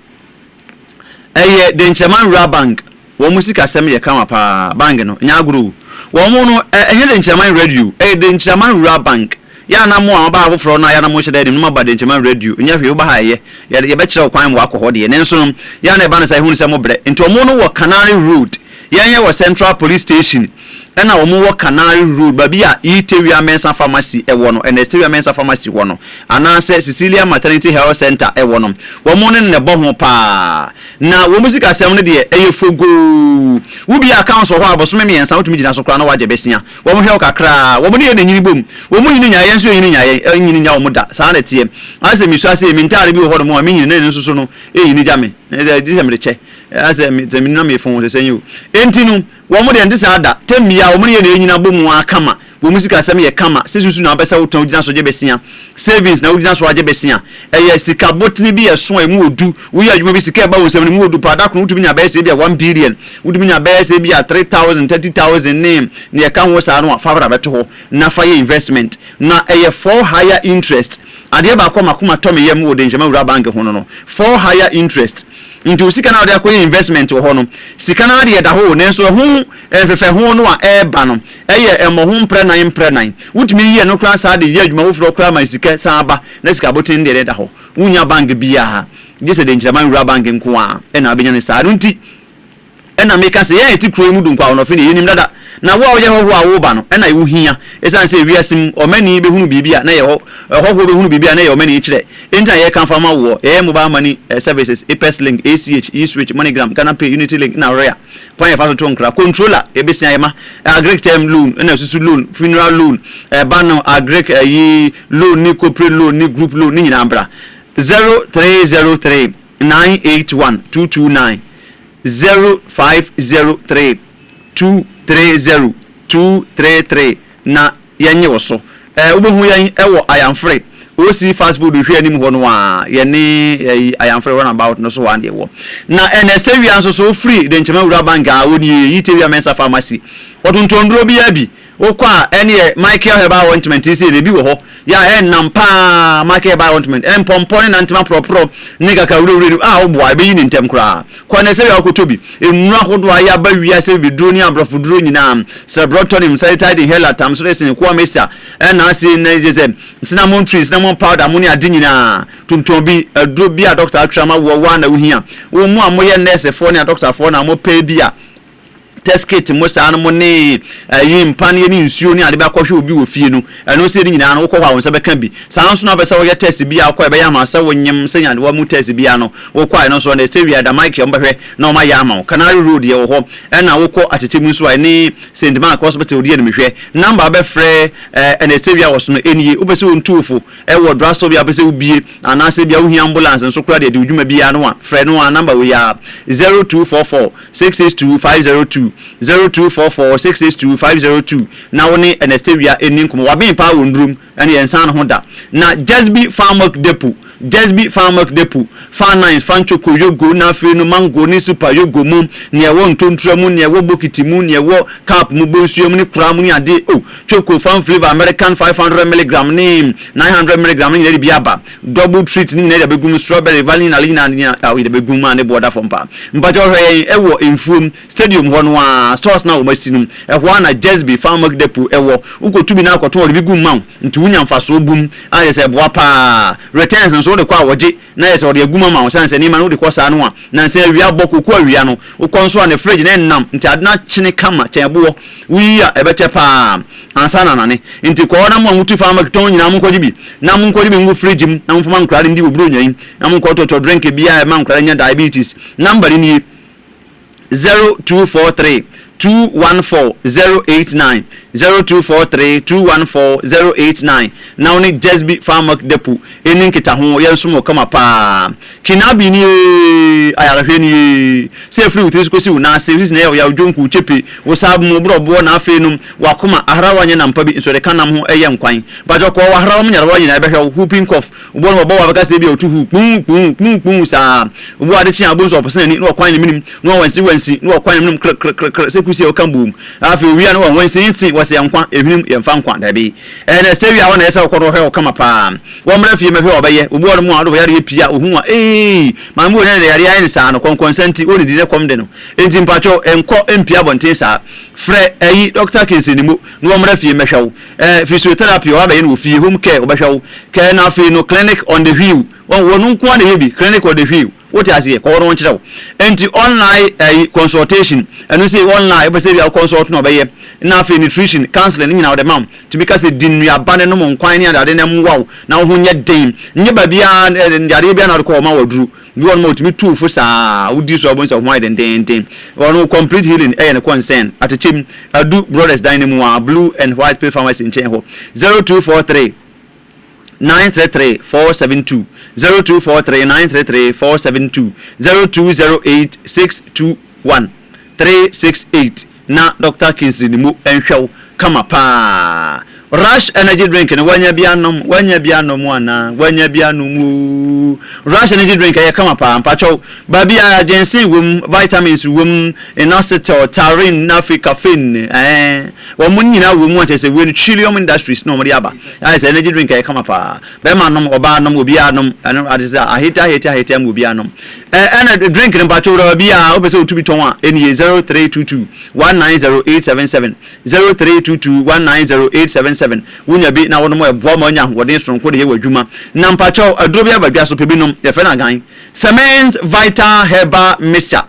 de nchaman Rural Bank wo musika asem ye kama pa bank no nya agro wo mo no de nchaman radio de nchaman Rural Bank ya na mo aba afoforo na ya na mo hyede dem no ba de nchaman radio nya hwe ba haye ye be kire kwan mo akọ de ne nso ya na e ba na sai hu nsem bre nti omo no wo Canary Road ya wo Central Police Station ena wo wo Canary Road babi a Itewia Mensa Pharmacy e wo no ena Itewia Mensa Pharmacy wo no ananse Cecilia Maternity Health Center e wo no wo mo ne bo ho pa na wo musika asem no de eyefogo wo bi account ho abosome me yensa wotumi gina so kra na waje besia wo mo hwe kakra wo mo ne nyini bom wo mo nyini nyaye nso nyini nyaye nyini nya wo mo da saa na tie ase mi so ase mi ntare bi wo ho mo mi nyini na nso so no nyini jame di se me de che ase mi na me fon se senyu entinu wo mo de ndisa ada temia wo mo ne nyina bom akama wo musika asem ye kama sesusu na besa wotan gina so je besia savings na wo gina so waje besia eye sika botni bi eso emu odu wo ya adwuma bi sika ba wo sem mu odu pada ko wutumi nya besa bi 1 billion wutumi nya besa bi 3000 30000 name ne ka ho sa no afabra beto ho na fa ye investment na eye for higher interest ade ba ko makoma to me yem wo de njema Rural Bank ho no for higher interest nti usika na ade akoye investment ho no sika na ade da ho ne so ho fefe ho no a eba no eye emo ho mpre 9 wutumi ye no kra sa de ye adwuma wo fro kra man sika sa aba na sika botin de da ho wunya bank bia ha gese de njema Rural Bank nko a na abenya ne sa nti na meka se ye ti kro mu du nkwa no fe ne yenim dada na wo ye ho a wo ba no na ye wo hia esan se wiasim omani be hunu bibia na ye ho be hunu bibia na ye omani kire enta ye kan fama wo ye mobile money services APS link ACH eSwitch MoneyGram Ghana Pay Unity link na rare pon ye fa to nkra controller e be sian ma agric term loan na susu loan funeral loan bano agric yi loan ni corporate loan ni group loan ni nyina ambra 0303 981 229 0503 230 233 na yenye woso obohu yan ewo ayamfre o si fast food hwe anim ho no a ye ne ayamfre run about no so wan de wo na enesewia nso so free de nchema wura bank a woni yitewia mensa pharmacy otuntondro bi abi okwa ene Michael Herbal Ointment isi de bi wo ho ya nampa Michael Herbal Ointment pompon na ntema propro ne kaka wurewure a obo a be yi ntem kra kwa na se ya okotobi enura hodo aya ba wi ase bi duro ni abrofo duro nyina sebrotonim sanitide inhaler tam so lesen kwa mesia na ase na jeze cinnamon trees cinnamon powder amoni ade nyina tuntum bi duro bi a doctor atrama wo wa na wuhia wo mu amoye nurse for na doctor for na mo pay bi a test kit mo sa no mo ne yimpa ne ni nsuo ni ade ba kwohwe obi wo fie no eno se nyina no wokwa won se beka bi san so na be se wo ye test bi akwa be ya ma se wonyem se nya wo mu test bi ano wokwa no so na se wi ada mike mbehwe na o ma ya ma Canary Road ye wo ho na wokọ atechemu nso ai ni St Mark Hospital die no mehwe number be frɛ na se wi awoso no enie wo be se wontufo wo drasto bi abese wo bie ana se bia wo hi ambulance nso kura de udwuma bi ya no a frɛ no a number we ya 0244 662502 0244662502 na woni Anastevia enin kuma wa ben pa wondrum ene yensan ho da na Jasby Farmwork Depot fa nine fan choko yogo na fe no mango ni super yogo mu ne ewo ntontura mu ne ewo bokiti mu ne ewo cup mu bonsuo mu ni kura mu ni ade choko fan flavor American 500 mg ni 900 mg ni ne biaba double treat ni ne de begum strawberry vanilla lina ni de begum ma ne border fompa mpacho hwe ewo infum stadium ho no a stores na o masinum ehwa na Jasby Farmwork Depot ewo ukotubi na akoto de begum ma ntu wunya mfaso bum aye se boa pa returns nso de kwa woje na yese ode aguma ma wonsanse ni ma no de kosa no a na nse awia bokoko awia no ukonso na fridge na nnam nti adna chine kama chenbo wi a ebeche pa ansana nane nti ko na mo mutu Farmwork ton nyina mo kojibi na mo kojibi ngu fridge m na mo fama nkrade ndi obro nyan na mo ko to drink bia ma nkrade nya diabetes number ni 0243 214089 0243214089 now ni Jasby Farmwork Depot eni nkita ho yenso kama pa kinabi ni ayarahwe ni se free with risk si na service na ya jonku chepe wo sab mu brobo na afi num wakoma ahrawanye na mpa bi so de kanam ho eye nkwan bajo ko wahrawo nyarwa nyina be hwe whooping cough ubo no bo wa baka se bi otuhu kpun sa ubo ade chi abonso opose ni no kwan ni minim no wansi no kwan ni minim se kusi o kambum afi wi an won wansi nti wase yankwa ehwim yemfa nkwa da bi na stewi a wona esa kodo hwe o kama pa wo mra fie mehwe obeye ubo no mu ado yare pia ohun a ma mu ne yare ayi sa no consenti oni di ne kom de no enti mpacho enko empia bonten sa frɛ ayi Dr. Kinsinimo no wo mra fie mehwe wo physiotherapy o abaye no fie home care obehwe wo care na fie no clinic on the hill won nko na hebi clinic on the hill what is here ko won kire wo enti online consultation enu say online be say we consult no be na fe nutrition counseling nyina the mam to because din ya bane no mon kwan ne ade na mwaw na ho nye den nye ba bia ndade bia na ko ma waduru bi won mo timi tu fu sa udi so abon sa ho den won complete healing e ne concern atechem adu brothers dynamo blue and white pay pharmacy in chain ho 0243 933-472 0243-933-472 0208-621-368 na Dr. Kinsinimo enhwew kama pa Rush energy drink ne wanya bianom ana wanya bianom Rush energy drink ya kama pa mpacho babi agency wom vitamins wom inositol taurine na caffeine wo munyina wom atese we Trillium Industries no mori aba as energy drink ya kama pa be ma nom oba nom obi anom adisa aheta mo obi anom and drink ne mpacho obi a obese otubi ton a eni 0322 190877 0322 190877 wunya bi na wono mo eboa ma nya wode sonko de ye wadwuma na mpacho aduro bi abadwa so pebinom ye fe na gan Semens Vital Herbal Mixture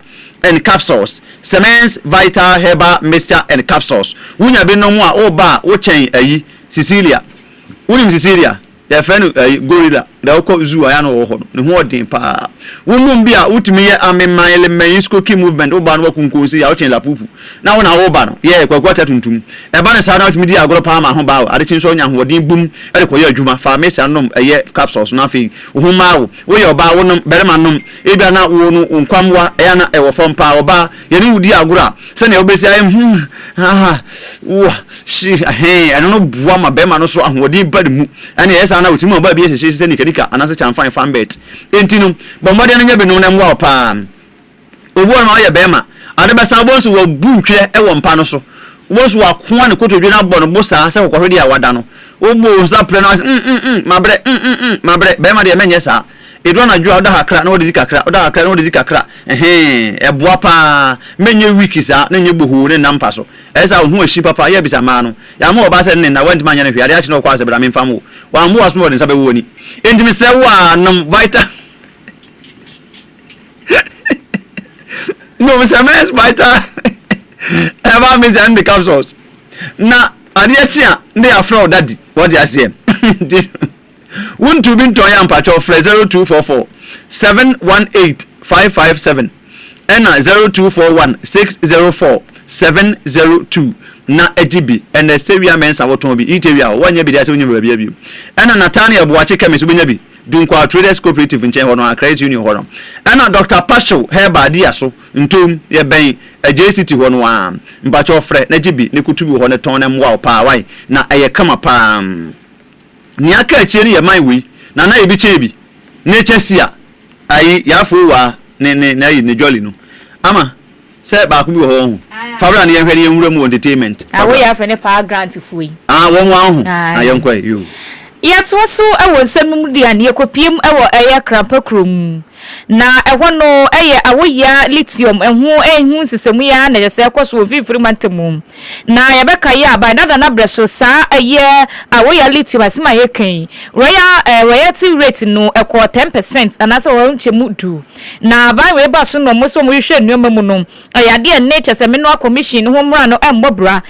and Capsules Semens Vital Herbal Mixture and Capsules wunya bi no mo a oba wo chen ayi Cecilia wunim Cecilia ye fe no gorilla da ko zu aya no wo ho ne ho odin pa wonum bia wutumi ye amemman elemen skoki movement wo ba no kunkunsi ya wo chen la pupu na wo na wo ba no ye kwakwata tuntum e ba ne sa na wutumi di agoro pa ma ho ba ade chen so nya ho odin bum e de ko ye adwuma pharmacy anom ye capsules na fe wo ma wo ye oba wo nom berema nom e bia na wo no nkwamwa e na e wo fom pa oba ye ni wudi agoro se na obesi ay wa shi eno no bua ma be ma no so ahodin ba de mu ene yesa na wutimi oba bi ehye se nika anase chan fan bet entinu bombode no nya be no na mwa pa obo na ye be ma ade be sa bo so wo buntwe e wo mpa no so wo so akoa ne kotodwe na bo no bo sa se kokoro dia wada no obo sa pre na mabre be ma de menye sa edwa na dwa oda hakra na odi kakra oda hakra na odi kakra eboa pa menye wiki sa na nye bohu ne nampa so esa hu ahyi papa ya bisa ma no ya ma oba se ne na wanti manya ne hwe ade a chine kwa se bra memfa mo wa mbo aso odi sabe woni entimi se wa nam vita no me se mes vita eba me se and capsules na ade a chia ne afro daddy what you say Wuntu bin toya mpacho fre 0244 718 557 ena 0241 604 702 na ejibi ena sewia mensa woton bi itewia wanya bi dia se wonyem bia bi ena Nathaniel Boache Chemist wonyem bi Dunkwa Traders Cooperative nchen hono a credit union hono ena Dr. Pasho Herba dia so ntom ye ben JCT hono a mpacho fre na ejibi ne kutubi hono ton na mwa pa wai na eye kama pa ni aka achiri ye man wi na ebi chebi ne chesia ayi ya fo wa ne ayi ne jolly no ama se ba ku bi ho fabra ne ye hwere ye nwura mu entertainment awo ya fe ne pa grant fuyi won wa ho ayenkwa you yet also ewo nsem dia ne ekopiem ewo eye krampa krom na ehwo no eye awoya lithium ehun sisemu ya na yese kwaso ofifiri mantemu na yebeka ya ba na breso sa eye awoya lithium asima yekan royalty rate no ekọ 10% anase wo nchemu du na ba we ba so no mo so mo hwe nnuoma mu no ayade nature se me no commission ho mra no embobra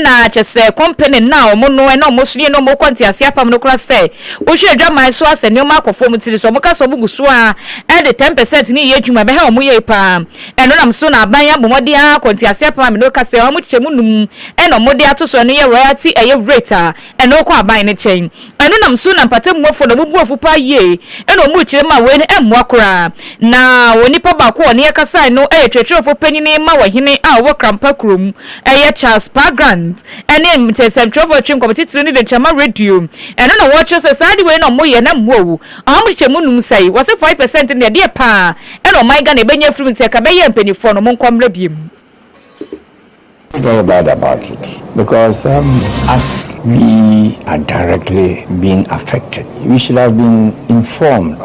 na chese company na o mo no na mo sue no mo kwanti ase apam no kra se wo hwe dwaman so ase nnuoma akofo mu tiri so mo ka so buguso a the 10% ni yejuma be ha omu ye pa eno nam so na aban ya bomode a konti ase pa me no ka se omu chemu num eno mode atoso no ye royalty eye rate eno kwa aban ne chen eno nam so na mpatem mofo na bubuafu pa ye eno mu chire ma we ne emu akora na woni pa ba ko ne ka sai no twetwefo panyine ma wahene a wo krampa krom eye Charles Pagrant ene mtesem trofo twin competitive ni de chama radio eno na watch se side we no mo ye na mo omu chemu num sai was 5% ne de pa eno my Ghana benye free ntia ka beye mpenifo no monkwamra biem. Very bad about it because as we are directly being affected, we should have been informed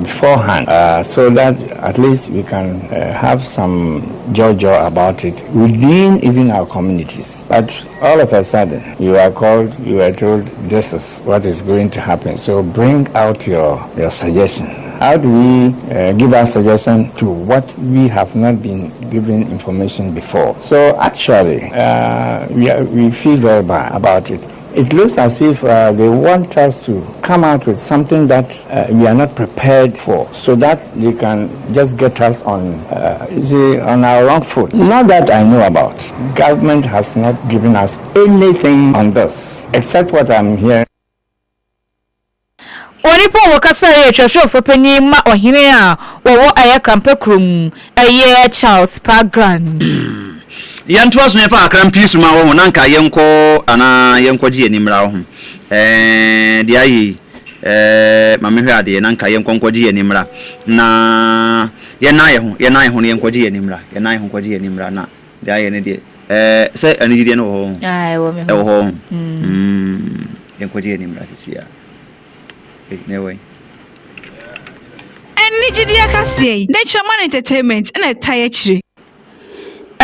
beforehand so that at least we can have some jojo about it within even our communities. But all of a sudden, you are called, you are told this is what is going to happen. So bring out your suggestion. How do we give our suggestion to what we have not been given information before? So actually, we feel very bad about it. It looks as if they want us to come out with something that we are not prepared for, so that they can just get us on, on our wrong foot. Not that I know about. Government has not given us anything on this, except what I'm hearing. Oni po wakasa ye twehwefo panyi ma ohene a wo aye krampa krom aye Charles Pagrant yanto aso ne fa akram piece ma wo nanka yenko ana yenko ji animra ho dia yi mame hwe ade nanka yenko nko ji animra na ye na ye ho yenko ji animra ye na ye ho ko ji animra na dia ye ne die se ani die no ho ai wo me ho yenko ji animra sisia anyway Nigeria Kasi, Nature Man Entertainment, and a tire tree.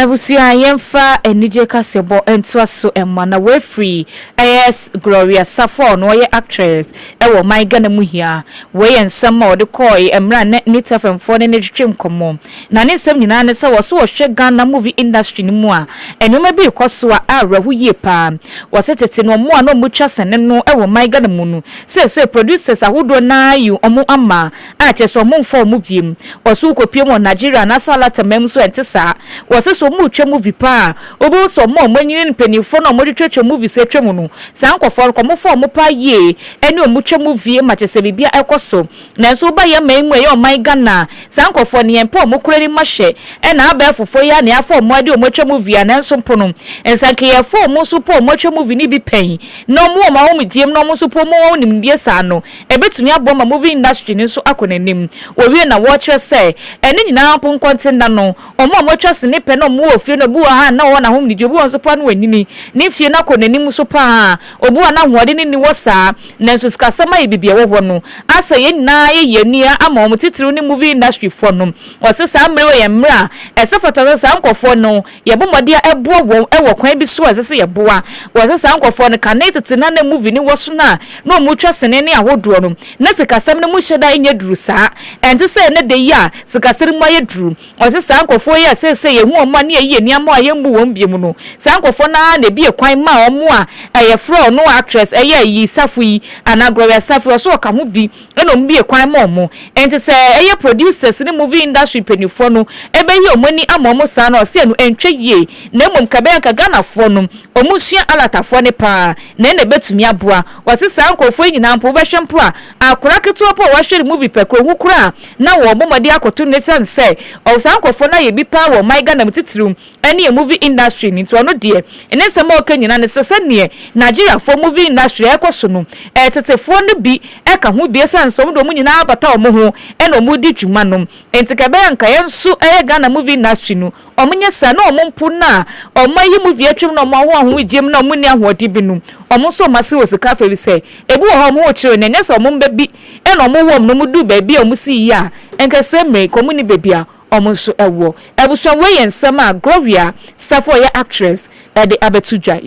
Ebusia yemfa enije kasebo entwaso emana we free AS Gloria Safo no ye actress ewo my Ghana mu hia we ensem o de koi emra ne tfm fo ne twetwem komo na ne nsem nyina ne se wo so hwe Ghana movie industry ni mu a enuma bi koso a awrahu ye pa wo setete no mu a no mutwa sene no ewo my Ghana mu no se producers ahodo na yu omo ama a cheso omo mfo omo biem wo so kopie mo Nigeria na salata mem so entesa wo se so mu twa movie pa obo so mo manyini penifo na mo twetwa movie se twem no san kofo ko mo fo mo pa ye ene omu twa movie ma chese bibia ekoso na so ba ye maimu ye o my Ghana san kofo ne empo mo kurani mahye ena aba fofo ya ne afo mo ade omu twa movie na nso mpono ensanke ye fo mo so po mo twa movie ni bi pen no mo ma ho mdiem no mo so po mo nim die sa no ebetumi abo ma movie industry ni so akonanim owie na watch say ene nyina po nkontinda no omo mo twa se ne pe no mo ofie no bu ha na wo na ho mdie obu won so pa no wanini ni fie na akonanim so pa obu na hode ni wosa na nso skasama ye bibia wo no asa ye na ye nia ama omo titiru ni movie industry for no osesa mrewe ye mra esefata sa nkofo no ye bomode ebo wo ewo kwan bi so esese ye boa osesa nkofo no kanetete na na movie ni woso na no mu twa sene ne ahodo no na sikasam ne mu hyeda enye duru saa ente se ne de ya sikasiri mu ye duru osesa nkofo ye sese ye hu omo ne ye nia ma ye mbu won biem no sa nkofo na na bi e kwan ma omo a ye fro no actress eye yi safu yi ana Gloria Safu so ka ho bi eno mbi e kwan ma omo enti se eye producers ni movie industry penifo no ebe yi omani amomo sa na se enu entwe ye na emom ka be ka Ghana fo no omu sua alatafo ne pa na na betumi aboa wase sa nkofo nyina mpo be hwempo a akora keto po wa hwere movie pekro hu kura na wo bomode akoto ne san se o sa nkofo na ye bi pa wo my Ghana mtitiru ene movie industry ni to no de ene se ma okanyina ne se ne Nigeria for movie industry ekoso no tetefo no bi eka ho bi esansom do mu nyina abata omo ho ena omu di dwuma no enti ka be nka yenso Ghana movie industry no omunye sa na omo mpu na omo yi movie atwem na omo ho jem na omu ni ahodi bi no omo so mase wo sika fa bi se ebu wo ho mo kire ne nyesa omo mba bi ena omo wo no mu du ba bi omu si ya enka se me komuni bebia omo so ewo ebuso we yensem a Gloria Safo ya actress de abetudwa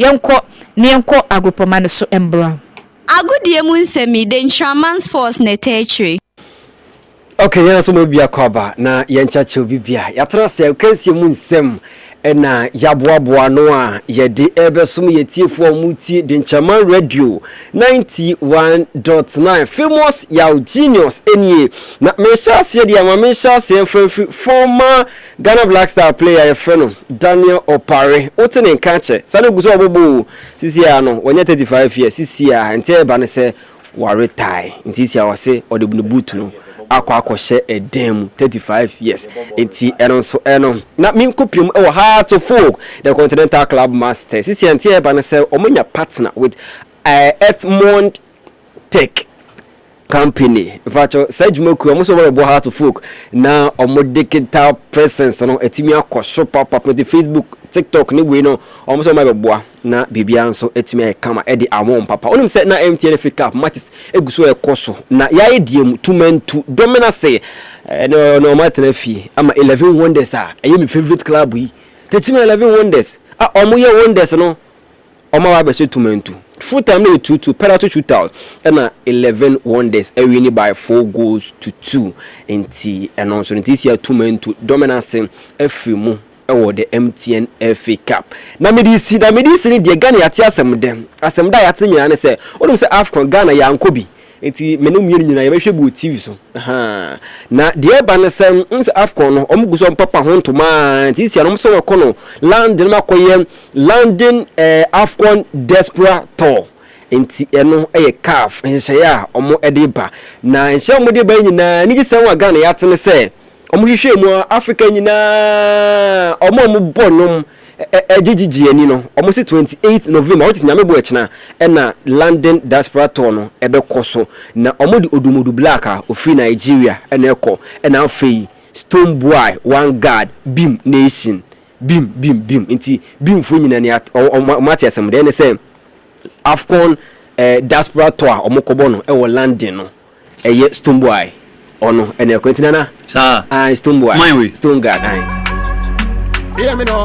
yenko agropoma ne so embra agudie mu nsemi de ntraman sports netechri. Okay, yeah, so maybe a cover na yenchacho bibia yatra se kansie mu nsem na yaboaboa no a yede ebesum yetiefo muti de nchaman radio 91.9 famous yaw genius enie na meshase de ama meshase former Ghana Black Star player efeno Daniel Opare otene nkache sane guso obobo sisi ya no onye 35 years sisi ya ente ba ne se wa retire ntisi ya wase odebunubutu no akwa edem 35 years enti eno na minkopium e Heart of Folk the Continental Club Master sisi ante ba ne se omonya partner with Edmond Tech company vacho sajmoku omuso bo Heart of Folk na omodigital presence no etimi akosho papa on Facebook TikTok ni we no omuso mabeboa na bibia nso etimi kama edi amon papa onim se na MTN Africa matches eguso ekoso na yae diem tumentu dominance no matter fi ama 11 wonders a my favorite club yi tetimi 11 wonders omoye wonders no omawa be se tumentu full time no 2-2 penalty shootout and 11 wonders winning by 4-2 enti eno so ntisi ya tumentu dominance efimu ewo the MTN FA Cup na medisi ni de Ghana yate asem da yate nyina ne se odum se Afcon Ghana ya nkobi enti menum yiri nyina yebehwe bu TV so na de ba ne se Afcon no omuguso papa ho ntoma enti sia no so wekono London makoye London Afcon Diaspora Tour enti eno eye CAF nhye ya omo ediba na nhye omo de ba nyina ni gise wa Ghana yate ne se omo hwehwe mu Africa nyina omo bonom ejijiji ani no omo se 28 November what nyame bo echina na London Diaspora Tour no ebekoso na omo di odumodu black a ofri Nigeria na eko na afei Stone Boy One God Beam Nation Beam inti Beam fo nyina ni omati asem de ne se Afcon Diaspora Tour omo kobo no e wo London no eye Stone Boy ono ene ko ntina na sa Stone Boy Stone God Hear me now.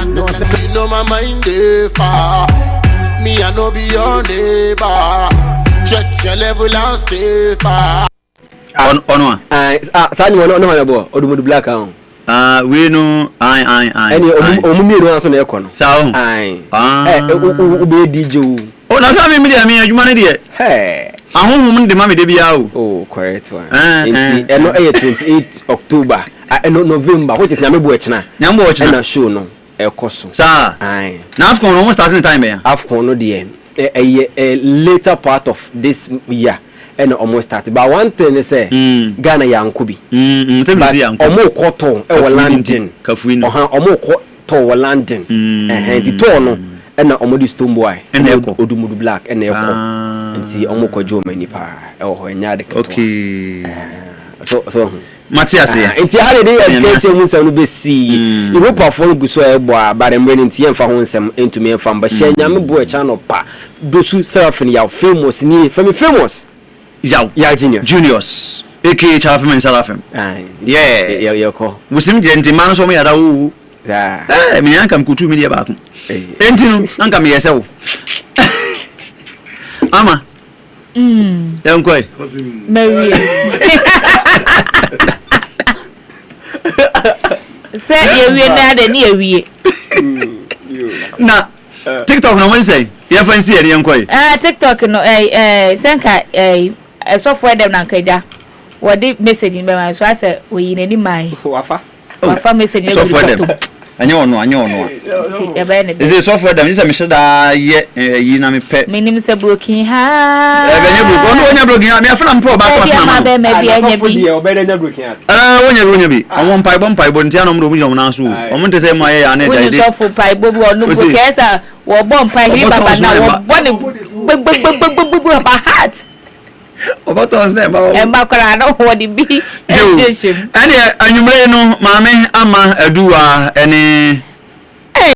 No, say you know my mind dey far. Me I no be your neighbor. Check your level and stay far. On one. Sani one no one Odumudu black on. We know I. Any omumi no aso na ekono. Sa o. Ube DJ. Oh, na sa me media me adwuma ne de. Hey. Ahonhom de ma me de bia o. Oh, correct one. Enti eno 28 October. Eno November, which is nyamebo echina. Nyamebo echina. Na show no. Ekoso. Sa. Na Afcon no start time ya. Afcon no de a later part of this year. And almost started. But one thing is say Ghana yankubi. Omo koto e London. Kafuino. Omo koto London. The tono and omo di stone boy. And Odumudu black and eko. Nti omo kojo mani pa. E ho nya de keto. Okay. So Matthias ya. Nti ha de education mu nsam no be see. You hope for go so e bo bare mbre nti emfa ho nsam entumi emfa mba hya me bo e channel pa. Dosu Serafin ya famous ni famous. Yeah, Juniors. AK Charafim and Salafim. Yeah, call. We seem to demand so many other who. I mean, I come to media about. Entino, Uncle me yourself. Ama. Don't quite. Mary. Say, you're not a near we. Now, TikTok, no one say. You have see any young quite. TikTok, no, Senka, a software them Nankaja. What deep message in my so I said, we in any my Wafa message software them. I know. Is it software them? Is a mission that yet you know me pet. My name is a broken heart. Me a friend pro back maybe I never be better than broken heart. When you're be. I want pipe on Tiano Mujo. I want to say my aunt. When you suffer pipe, no Bukesa, or bomb pipe, but heart. About us them and Bacarano, what it be? And you may know, Mammy, Ama, Adua, any